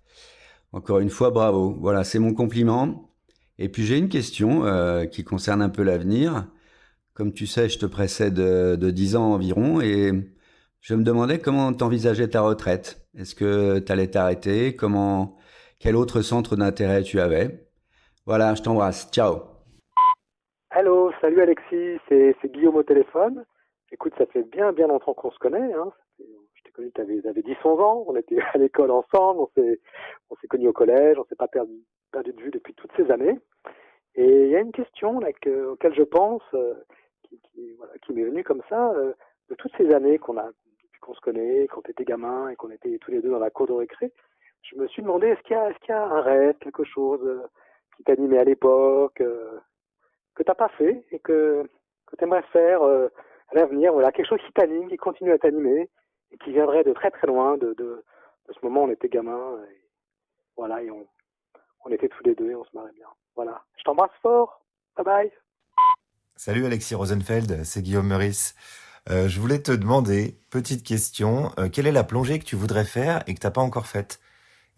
Encore une fois, bravo. Voilà, c'est mon compliment. Et puis j'ai une question qui concerne un peu l'avenir. Comme tu sais, je te précède de 10 ans environ et je me demandais comment t'envisageais ta retraite. Est-ce que t'allais t'arrêter? Quel autre centre d'intérêt tu avais? Voilà, je t'embrasse. Ciao. Allô, salut Alexis, c'est Guillaume au téléphone. Écoute, ça fait bien longtemps qu'on se connaît. Hein. Je t'ai connu, t'avais 10-11 ans, on était à l'école ensemble, on s'est connus au collège, on s'est pas perdu de vue depuis toutes ces années. Et il y a une question là, auquel je pense, qui m'est venue comme ça, de toutes ces années depuis qu'on se connaît, qu'on était gamin et qu'on était tous les deux dans la cour de récré. Je me suis demandé, est-ce qu'il y a un rêve, quelque chose qui t'animait à l'époque, que t'as pas fait et que t'aimerais faire à l'avenir, voilà, quelque chose qui t'anime, qui continue à t'animer et qui viendrait de très très loin, de ce moment où on était gamin, et voilà, et on était tous les deux et on se marrait bien. Voilà. Je t'embrasse fort. Bye bye. Salut Alexis Rosenfeld, c'est Guillaume Meurice. Je voulais te demander, petite question, quelle est la plongée que tu voudrais faire et que t'as pas encore faite?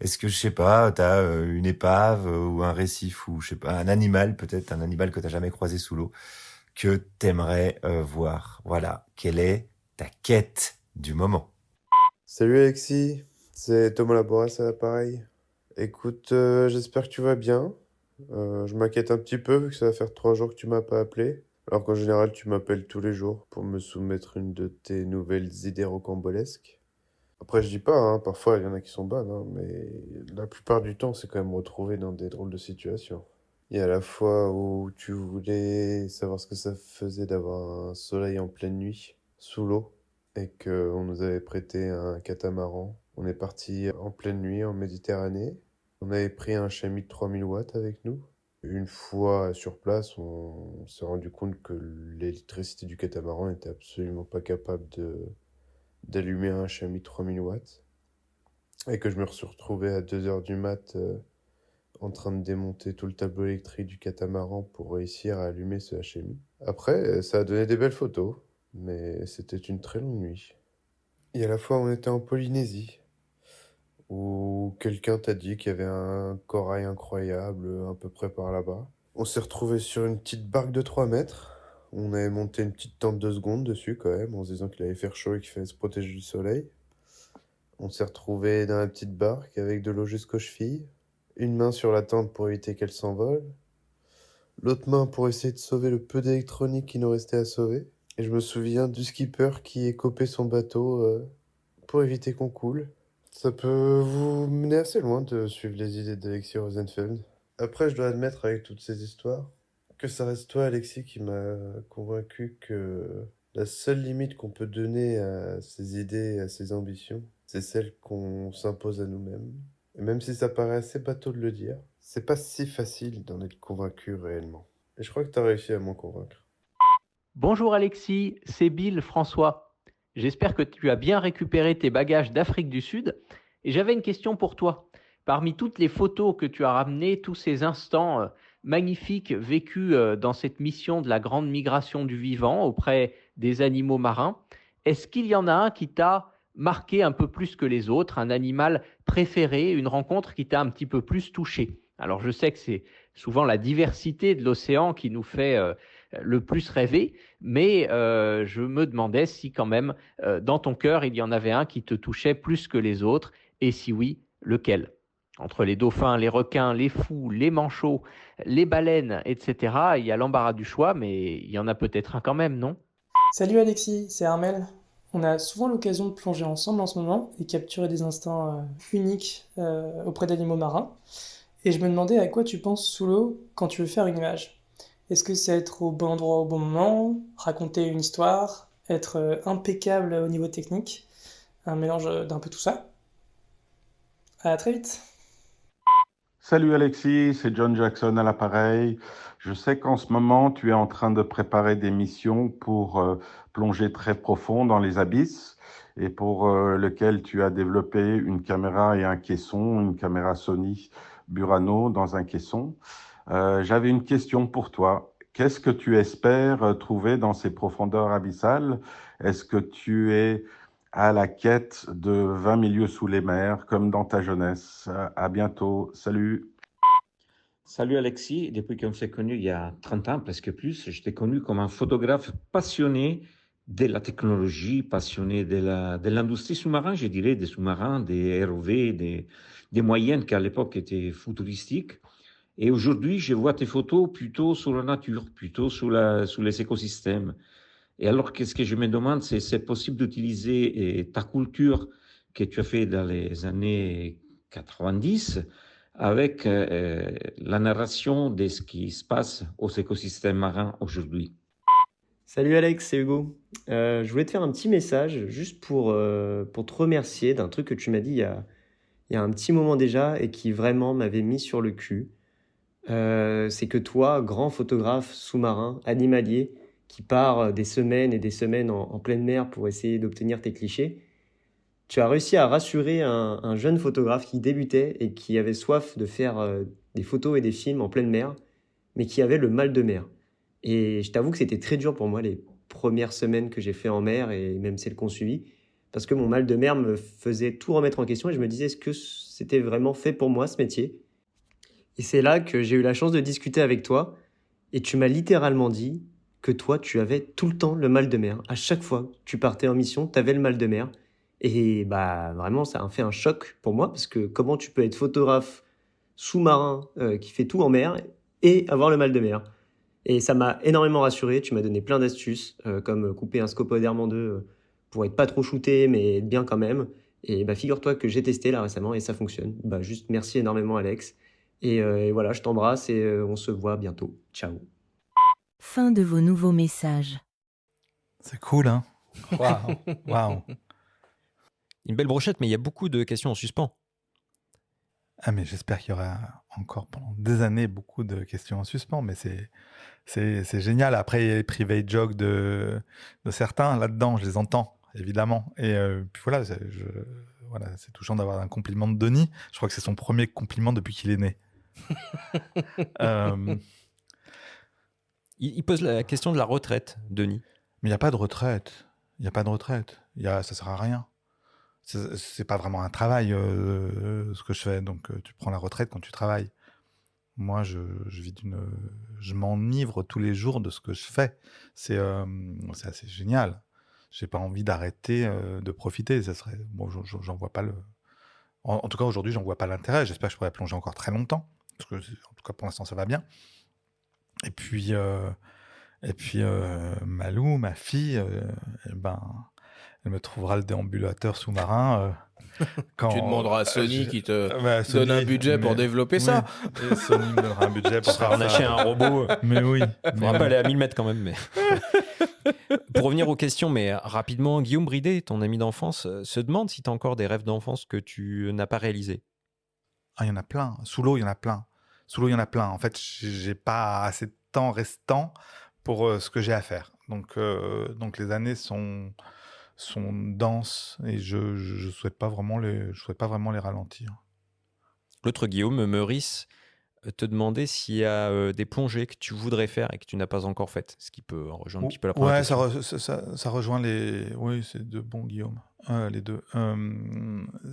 Est-ce que, je sais pas, t'as une épave ou un récif ou, je sais pas, un animal, peut-être un animal que t'as jamais croisé sous l'eau, que t'aimerais voir? Voilà. Quelle est ta quête du moment? Salut Alexis, c'est Thomas Laboras à l'appareil. Écoute, j'espère que tu vas bien. Je m'inquiète un petit peu vu que ça va faire 3 jours que tu m'as pas appelé. Alors qu'en général, tu m'appelles tous les jours pour me soumettre une de tes nouvelles idées rocambolesques. Après, je dis pas, hein, parfois il y en a qui sont bonnes, hein, mais la plupart du temps, c'est quand même retrouvé dans des drôles de situations. Il y a la fois où tu voulais savoir ce que ça faisait d'avoir un soleil en pleine nuit, sous l'eau, et qu'on nous avait prêté un catamaran. On est parti en pleine nuit en Méditerranée. On avait pris un chamois de 3000 watts avec nous. Une fois sur place, on s'est rendu compte que l'électricité du catamaran n'était absolument pas capable d'allumer un chamois de 3000 watts. Et que je me suis retrouvé à 2h du mat en train de démonter tout le tableau électrique du catamaran pour réussir à allumer ce HMI. Après, ça a donné des belles photos, mais c'était une très longue nuit. Il y a la fois où on était en Polynésie, où quelqu'un t'a dit qu'il y avait un corail incroyable à peu près par là-bas. On s'est retrouvé sur une petite barque de 3 mètres. On avait monté une petite tente de seconde dessus quand même, en se disant qu'il allait faire chaud et qu'il fallait se protéger du soleil. On s'est retrouvé dans la petite barque avec de l'eau jusqu'aux chevilles. Une main sur la tente pour éviter qu'elle s'envole. L'autre main pour essayer de sauver le peu d'électronique qui nous restait à sauver. Et je me souviens du skipper qui écopait son bateau pour éviter qu'on coule. Ça peut vous mener assez loin de suivre les idées d'Alexis Rosenfeld. Après, je dois admettre avec toutes ces histoires que ça reste toi, Alexis, qui m'a convaincu que la seule limite qu'on peut donner à ses idées et à ses ambitions, c'est celle qu'on s'impose à nous-mêmes. Et même si ça paraît assez bateau de le dire, c'est pas si facile d'en être convaincu réellement. Et je crois que t'as réussi à m'en convaincre. Bonjour Alexis, c'est Bill François. J'espère que tu as bien récupéré tes bagages d'Afrique du Sud. Et j'avais une question pour toi. Parmi toutes les photos que tu as ramenées, tous ces instants magnifiques vécus dans cette mission de la grande migration du vivant auprès des animaux marins, est-ce qu'il y en a un qui t'a marqué un peu plus que les autres, un animal préféré, une rencontre qui t'a un petit peu plus touché? Alors je sais que c'est souvent la diversité de l'océan qui nous fait le plus rêver, mais je me demandais si quand même dans ton cœur il y en avait un qui te touchait plus que les autres, et si oui, lequel? Entre les dauphins, les requins, les fous, les manchots, les baleines, etc., il y a l'embarras du choix, mais il y en a peut-être un quand même, non? Salut Alexis, c'est Armel. On a souvent l'occasion de plonger ensemble en ce moment et capturer des instants uniques auprès d'animaux marins. Et je me demandais à quoi tu penses sous l'eau quand tu veux faire une image. Est-ce que c'est être au bon endroit au bon moment, raconter une histoire, être impeccable au niveau technique, un mélange d'un peu tout ça? À très vite. Salut Alexis, c'est John Jackson à l'appareil. Je sais qu'en ce moment, tu es en train de préparer des missions pour plonger très profond dans les abysses et pour lequel tu as développé une caméra et un caisson, une caméra Sony Burano dans un caisson. J'avais une question pour toi. Qu'est-ce que tu espères trouver dans ces profondeurs abyssales? Est-ce que tu es à la quête de 20 milieux sous les mers, comme dans ta jeunesse? À bientôt. Salut. Salut Alexis. Depuis qu'on s'est connus il y a 30 ans, presque plus, je t'ai connu comme un photographe passionné de la technologie, passionné de l'industrie sous-marine, je dirais, des sous-marins, des ROV, des moyennes qui à l'époque étaient futuristiques. Et aujourd'hui, je vois tes photos plutôt sur la nature, plutôt sur les écosystèmes. Et alors, qu'est-ce que je me demande, c'est possible d'utiliser ta culture que tu as fait dans les années 90 avec la narration de ce qui se passe aux écosystèmes marins aujourd'hui. Salut Alex, c'est Hugo. Je voulais te faire un petit message juste pour te remercier d'un truc que tu m'as dit il y a un petit moment déjà et qui vraiment m'avait mis sur le cul. C'est que toi, grand photographe sous-marin, animalier, qui part des semaines et des semaines en pleine mer pour essayer d'obtenir tes clichés, tu as réussi à rassurer un jeune photographe qui débutait et qui avait soif de faire des photos et des films en pleine mer, mais qui avait le mal de mer. Et je t'avoue que c'était très dur pour moi les premières semaines que j'ai fait en mer et même celles qu'on suivit, parce que mon mal de mer me faisait tout remettre en question et je me disais, est-ce que c'était vraiment fait pour moi ce métier? Et c'est là que j'ai eu la chance de discuter avec toi et tu m'as littéralement dit que toi, tu avais tout le temps le mal de mer. À chaque fois que tu partais en mission, tu avais le mal de mer. Et bah vraiment, ça a fait un choc pour moi parce que comment tu peux être photographe sous-marin qui fait tout en mer et avoir le mal de mer? Et ça m'a énormément rassuré. Tu m'as donné plein d'astuces comme couper un scopoderme en deux pour être pas trop shooté mais être bien quand même. Et bah figure-toi que j'ai testé là récemment et ça fonctionne. Bah juste merci énormément Alex. Et voilà, je t'embrasse et on se voit bientôt. Ciao. Fin de vos nouveaux messages. C'est cool, hein? Waouh, waouh. Une belle brochette, mais il y a beaucoup de questions en suspens. Ah, mais j'espère qu'il y aura encore pendant des années beaucoup de questions en suspens, mais c'est génial. Après, il y a les private jokes de certains là-dedans, je les entends, évidemment. Et puis voilà, c'est touchant d'avoir un compliment de Denis. Je crois que c'est son premier compliment depuis qu'il est né. Il pose la question de la retraite, Denis. Mais il n'y a pas de retraite. Il n'y a pas de retraite. Ça sert à rien. C'est pas vraiment un travail, ce que je fais. Donc, tu prends la retraite quand tu travailles. Moi, je m'enivre tous les jours de ce que je fais. C'est assez génial. J'ai pas envie d'arrêter de profiter. Ça serait, bon, j'en vois pas le. En tout cas, aujourd'hui, j'en vois pas l'intérêt. J'espère que je pourrai plonger encore très longtemps. Parce que, en tout cas, pour l'instant, ça va bien. Et puis, Malou, ma fille, elle me trouvera le déambulateur sous-marin. Quand tu demanderas à Sony qui te Sony, donne un budget pour développer ça. Et Sony me donnera un budget pour faire on achète un robot. Mais oui. Il faudra pas aller à 1000 mètres quand même. Mais... Pour revenir aux questions, mais rapidement, Guillaume Bridet, ton ami d'enfance, se demande si tu as encore des rêves d'enfance que tu n'as pas réalisés. Ah, il y en a plein. Sous l'eau, il y en a plein. En fait, j'ai pas assez de temps restant pour ce que j'ai à faire. Donc les années sont denses et je souhaite pas vraiment les ralentir. L'autre Guillaume, Meurice, te demandait s'il y a des plongées que tu voudrais faire et que tu n'as pas encore faites, ce qui peut rejoindre un petit peu la première question. Ça rejoint les... Oui, c'est de bons Guillaume, les deux.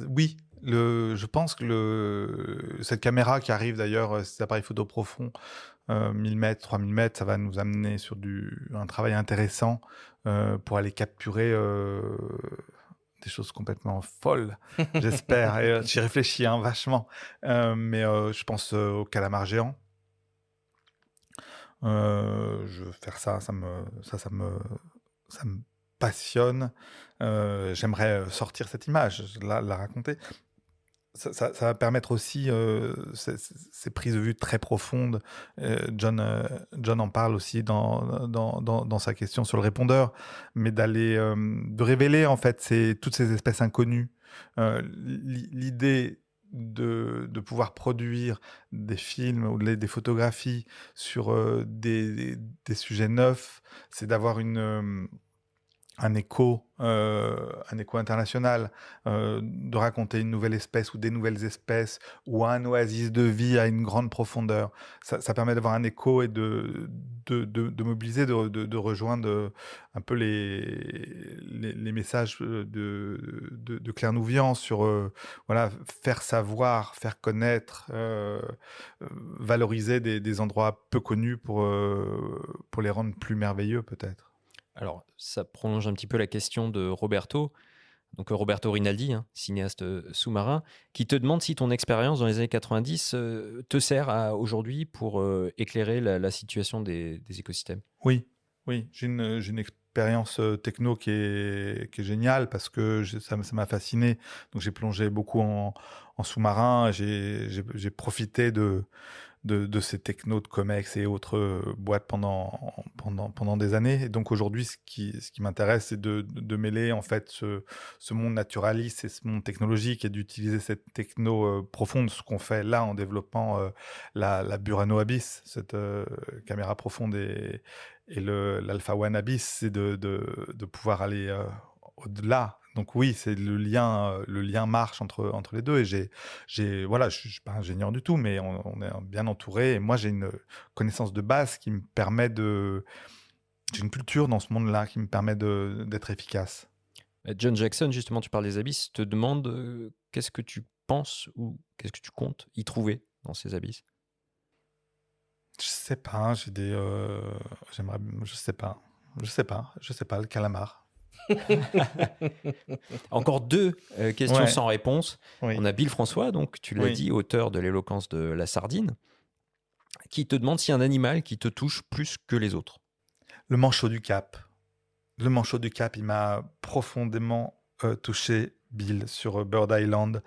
Oui, je pense que cette caméra qui arrive d'ailleurs, cet appareil photo profond, 1000 mètres, 3000 mètres, ça va nous amener sur un travail intéressant pour aller capturer des choses complètement folles, j'espère. Et j'y réfléchis vachement. Mais je pense au calamar géant. Je veux faire ça, ça me passionne. J'aimerais sortir cette image, la raconter. Ça va permettre aussi ces prises de vue très profondes. John en parle aussi dans sa question sur le répondeur, mais de révéler en fait toutes ces espèces inconnues. L'idée de pouvoir produire des films ou des photographies sur des sujets neufs, c'est d'avoir un écho international, de raconter une nouvelle espèce ou des nouvelles espèces ou un oasis de vie à une grande profondeur. Ça permet d'avoir un écho et de mobiliser, de rejoindre un peu les messages de Claire Nouvian sur faire savoir, faire connaître, valoriser des endroits peu connus pour les rendre plus merveilleux peut-être. Alors, ça prolonge un petit peu la question de Roberto, donc Roberto Rinaldi, cinéaste sous-marin, qui te demande si ton expérience dans les années 90 te sert aujourd'hui pour éclairer la situation des écosystèmes. Oui, j'ai une expérience techno qui est géniale parce que ça m'a fasciné. Donc j'ai plongé beaucoup en sous-marin. J'ai profité de ces technos de Comex et autres boîtes pendant des années. Et donc aujourd'hui, ce qui m'intéresse, c'est de mêler en fait ce monde naturaliste et ce monde technologique et d'utiliser cette techno profonde, ce qu'on fait là en développant la Burano Abyss, cette caméra profonde et l'Alpha One Abyss, c'est de pouvoir aller au-delà. Donc oui, c'est le lien marche entre les deux. Et voilà, je suis pas ingénieur du tout, mais on est bien entouré. Et moi, j'ai une connaissance de base qui me permet j'ai une culture dans ce monde-là qui me permet d'être efficace. John Jackson, justement, tu parles des abysses, te demande qu'est-ce que tu penses ou qu'est-ce que tu comptes y trouver dans ces abysses? Je sais pas, je sais pas, le calamar. Encore 2 questions Ouais. sans réponse. Oui. On a Bill François, donc tu l'as Oui. dit, auteur de l'éloquence de la sardine, qui te demande s'il y a un animal qui te touche plus que les autres. Le manchot du Cap. Le manchot du Cap, il m'a profondément touché, Bill, sur Bird Island.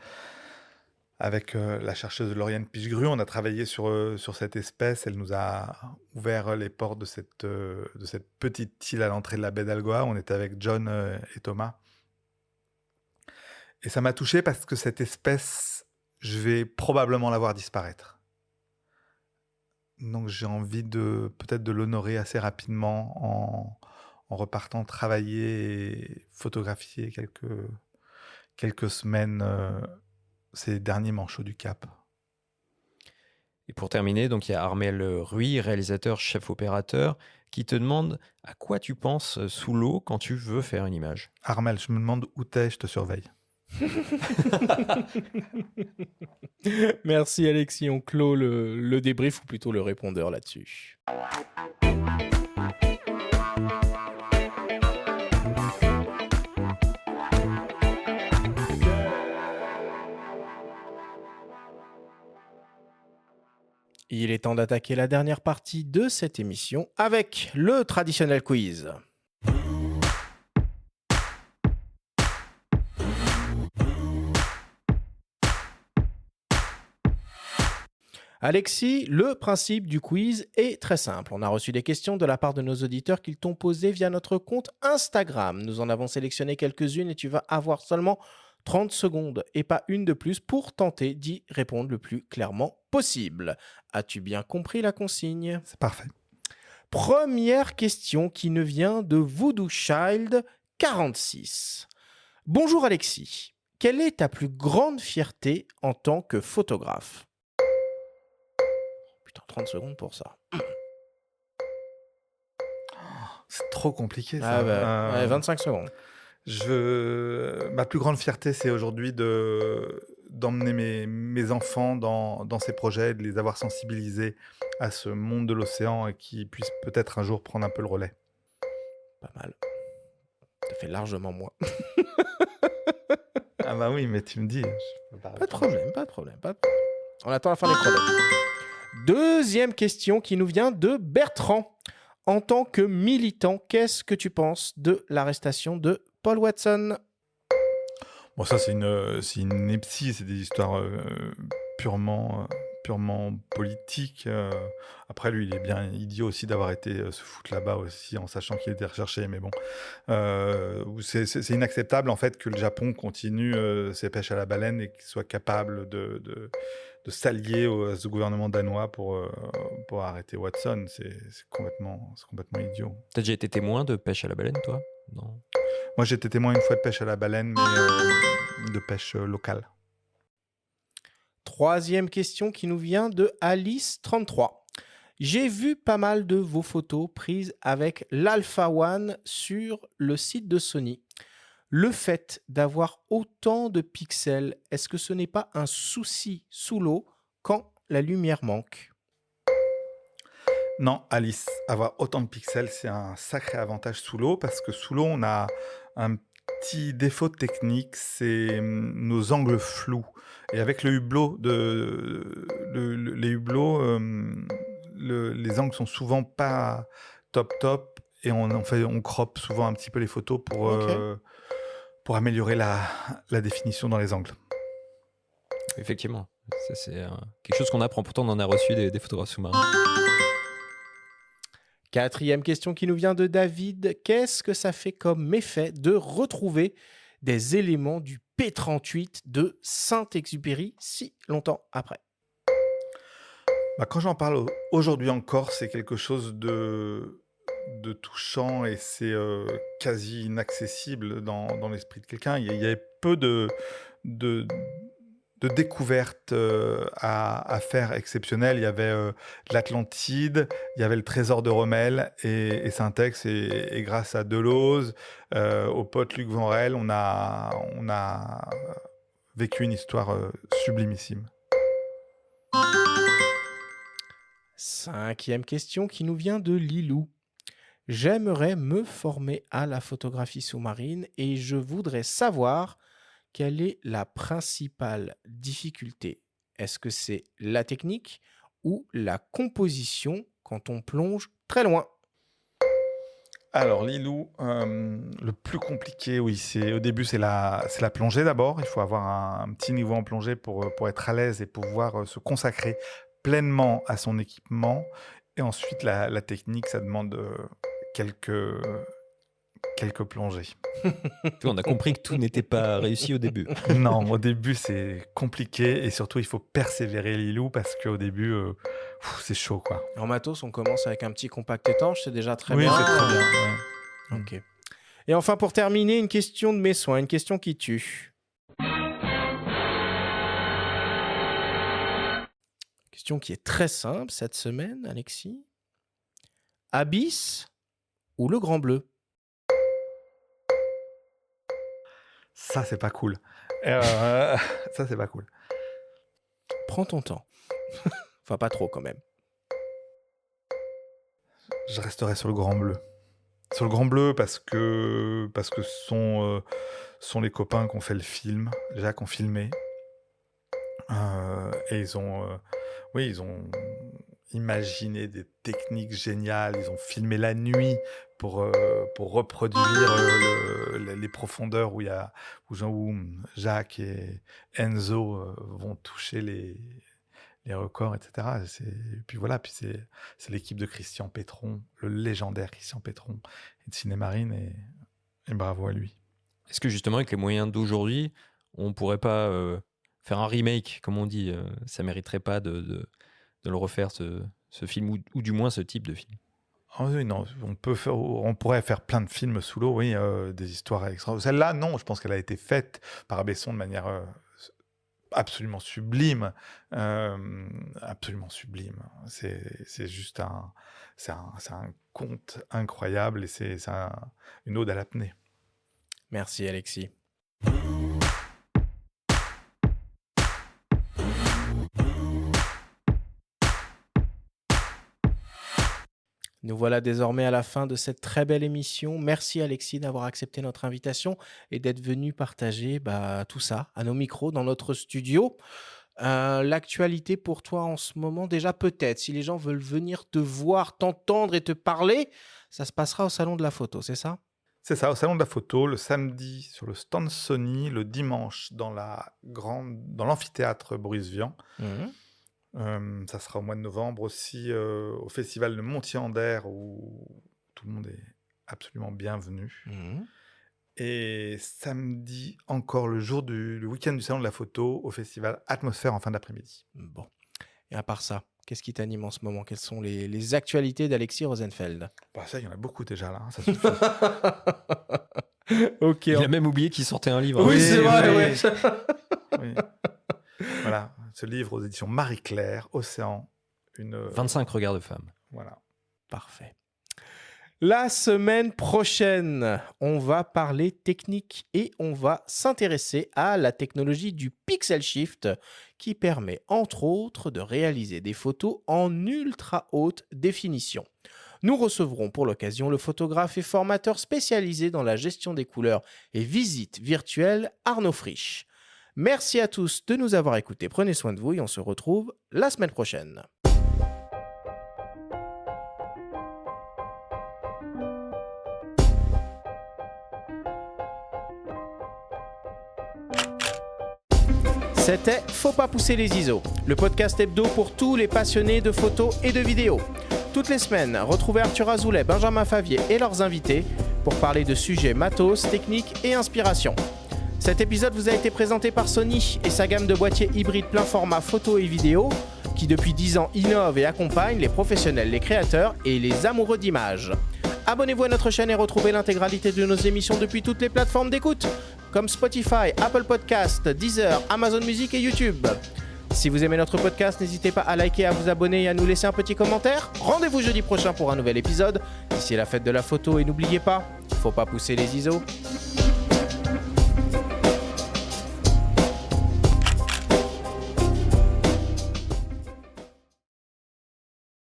Avec la chercheuse Lauriane Pichegru, on a travaillé sur cette espèce. Elle nous a ouvert les portes de cette petite île à l'entrée de la baie d'Algoa. On était avec John et Thomas. Et ça m'a touché parce que cette espèce, je vais probablement la voir disparaître. Donc j'ai envie peut-être de l'honorer assez rapidement en repartant travailler et photographier quelques semaines ces derniers manchots du Cap. Et pour terminer, donc il y a Armel Ruy, réalisateur, chef opérateur, qui te demande à quoi tu penses sous l'eau quand tu veux faire une image. Armel, je me demande où t'es, je te surveille. Merci Alexis, on clôt le débrief ou plutôt le répondeur là-dessus. Il est temps d'attaquer la dernière partie de cette émission avec le traditionnel quiz. Alexis, le principe du quiz est très simple. On a reçu des questions de la part de nos auditeurs qu'ils t'ont posées via notre compte Instagram. Nous en avons sélectionné quelques-unes et tu vas avoir seulement 30 secondes et pas une de plus pour tenter d'y répondre le plus clairement possible. As-tu bien compris la consigne ? C'est parfait. Première question qui nous vient de Voodoo Child 46. Bonjour Alexis, quelle est ta plus grande fierté en tant que photographe ? Putain, 30 secondes pour ça. C'est trop compliqué ça. Ah bah, ouais, 25 secondes. Ma plus grande fierté, c'est aujourd'hui d'emmener mes enfants dans ces projets, de les avoir sensibilisés à ce monde de l'océan et qu'ils puissent peut-être un jour prendre un peu le relais. Pas mal. Ça fait largement moins. Ah bah oui, mais tu me dis. Pas de problème. On attend la fin des chronos. Deuxième question qui nous vient de Bertrand. En tant que militant, qu'est-ce que tu penses de l'arrestation de Paul Watson ? Bon, ça, c'est une ineptie, c'est des histoires purement politiques. Après, lui, il est bien idiot aussi d'avoir été se foutre là-bas aussi en sachant qu'il était recherché. Mais bon, c'est inacceptable en fait que le Japon continue ses pêches à la baleine et qu'il soit capable de s'allier à ce gouvernement danois pour arrêter Watson. C'est complètement idiot. T'as déjà été témoin de pêche à la baleine, toi ? Non. Moi, j'ai été témoin une fois de pêche à la baleine, mais de pêche locale. Troisième question qui nous vient de Alice33. J'ai vu pas mal de vos photos prises avec l'Alpha One sur le site de Sony. Le fait d'avoir autant de pixels, est-ce que ce n'est pas un souci sous l'eau quand la lumière manque ? Non, Alice, avoir autant de pixels, c'est un sacré avantage sous l'eau parce que sous l'eau, on a un petit défaut technique, c'est nos angles flous. Et avec le hublot, les hublots, les angles sont souvent pas top et on croppe souvent un petit peu les photos pour améliorer la définition dans les angles. Effectivement, ça, c'est quelque chose qu'on apprend. Pourtant, on en a reçu des photographes sous-marins. 4e question qui nous vient de David. Qu'est-ce que ça fait comme effet de retrouver des éléments du P38 de Saint-Exupéry si longtemps après? Quand j'en parle aujourd'hui encore, c'est quelque chose de touchant et c'est quasi inaccessible dans l'esprit de quelqu'un. Il y avait peu de découvertes à faire exceptionnelles. Il y avait l'Atlantide, il y avait le trésor de Rommel et Saint-Ex. Et grâce à Deleuze, au pote Luc Vanrel, on a vécu une histoire sublimissime. 5e question qui nous vient de Lilou. J'aimerais me former à la photographie sous-marine et je voudrais savoir quelle est la principale difficulté. Est-ce que c'est la technique ou la composition quand on plonge très loin? Alors Lilou, le plus compliqué, oui, au début c'est la plongée d'abord. Il faut avoir un petit niveau en plongée pour être à l'aise et pouvoir se consacrer pleinement à son équipement. Et ensuite la technique, ça demande quelques plongées. On a compris que tout n'était pas réussi au début. Non, au début c'est compliqué et surtout il faut persévérer Lilou parce qu'au début c'est chaud quoi. En matos, on commence avec un petit compact étanche, c'est déjà très bien. Oui, c'est très bien. Ouais. Ok. Et enfin pour terminer, une question de mes soins, une question qui tue. Question qui est très simple cette semaine, Alexis. Abyss ou le Grand Bleu? Ça, c'est pas cool. Ça, c'est pas cool. Prends ton temps. Enfin, pas trop quand même. Je resterai sur le Grand Bleu. Sur le Grand Bleu parce que ce sont les copains qui ont fait le film, déjà qui ont filmé. Et ils ont imaginé des techniques géniales. Ils ont filmé la nuit pour reproduire les profondeurs où Jacques et Enzo vont toucher les records, etc. Et puis voilà, c'est l'équipe de Christian Petron, le légendaire Christian Petron, et de Cinémarine, et bravo à lui. Est-ce que justement, avec les moyens d'aujourd'hui, on pourrait pas faire un remake, comme on dit? Ça mériterait pas de le refaire, ce film, ou du moins ce type de film? Ah oui, non, on pourrait faire plein de films sous l'eau, oui, des histoires extraordinaires. Celle-là, non, je pense qu'elle a été faite par Besson de manière absolument sublime, absolument sublime. C'est juste un conte incroyable et c'est une ode à l'apnée. Merci Alexis. Nous voilà désormais à la fin de cette très belle émission. Merci Alexis d'avoir accepté notre invitation et d'être venu partager tout ça à nos micros dans notre studio. L'actualité pour toi en ce moment, déjà peut-être, si les gens veulent venir te voir, t'entendre et te parler, ça se passera au Salon de la Photo, c'est ça? C'est ça, au Salon de la Photo, le samedi sur le stand Sony, le dimanche dans l'amphithéâtre Boris Vian. Ça sera au mois de novembre aussi au festival de Montier-en-Der où tout le monde est absolument bienvenu. Et samedi, encore le week-end du Salon de la Photo, au festival Atmosphère en fin d'après-midi. Bon. Et à part ça, qu'est-ce qui t'anime en ce moment? Quelles sont les actualités d'Alexis Rosenfeld? Ça, il y en a beaucoup déjà là, ça suffit. Ok. Il a même oublié qu'il sortait un livre. Oui, c'est vrai, oui. Voilà, ce livre aux éditions Marie-Claire, Océan. 25 regards de femmes. Voilà. Parfait. La semaine prochaine, on va parler technique et on va s'intéresser à la technologie du Pixel Shift qui permet entre autres de réaliser des photos en ultra haute définition. Nous recevrons pour l'occasion le photographe et formateur spécialisé dans la gestion des couleurs et visites virtuelles Arnaud Frisch. Merci à tous de nous avoir écoutés. Prenez soin de vous et on se retrouve la semaine prochaine. C'était Faut pas pousser les ISO, le podcast hebdo pour tous les passionnés de photos et de vidéos. Toutes les semaines, retrouvez Arthur Azoulay, Benjamin Favier et leurs invités pour parler de sujets matos, techniques et inspiration. Cet épisode vous a été présenté par Sony et sa gamme de boîtiers hybrides plein format photo et vidéo qui depuis 10 ans innove et accompagne les professionnels, les créateurs et les amoureux d'images. Abonnez-vous à notre chaîne et retrouvez l'intégralité de nos émissions depuis toutes les plateformes d'écoute comme Spotify, Apple Podcasts, Deezer, Amazon Music et YouTube. Si vous aimez notre podcast, n'hésitez pas à liker, à vous abonner et à nous laisser un petit commentaire. Rendez-vous jeudi prochain pour un nouvel épisode. D'ici la fête de la photo et n'oubliez pas, faut pas pousser les ISO.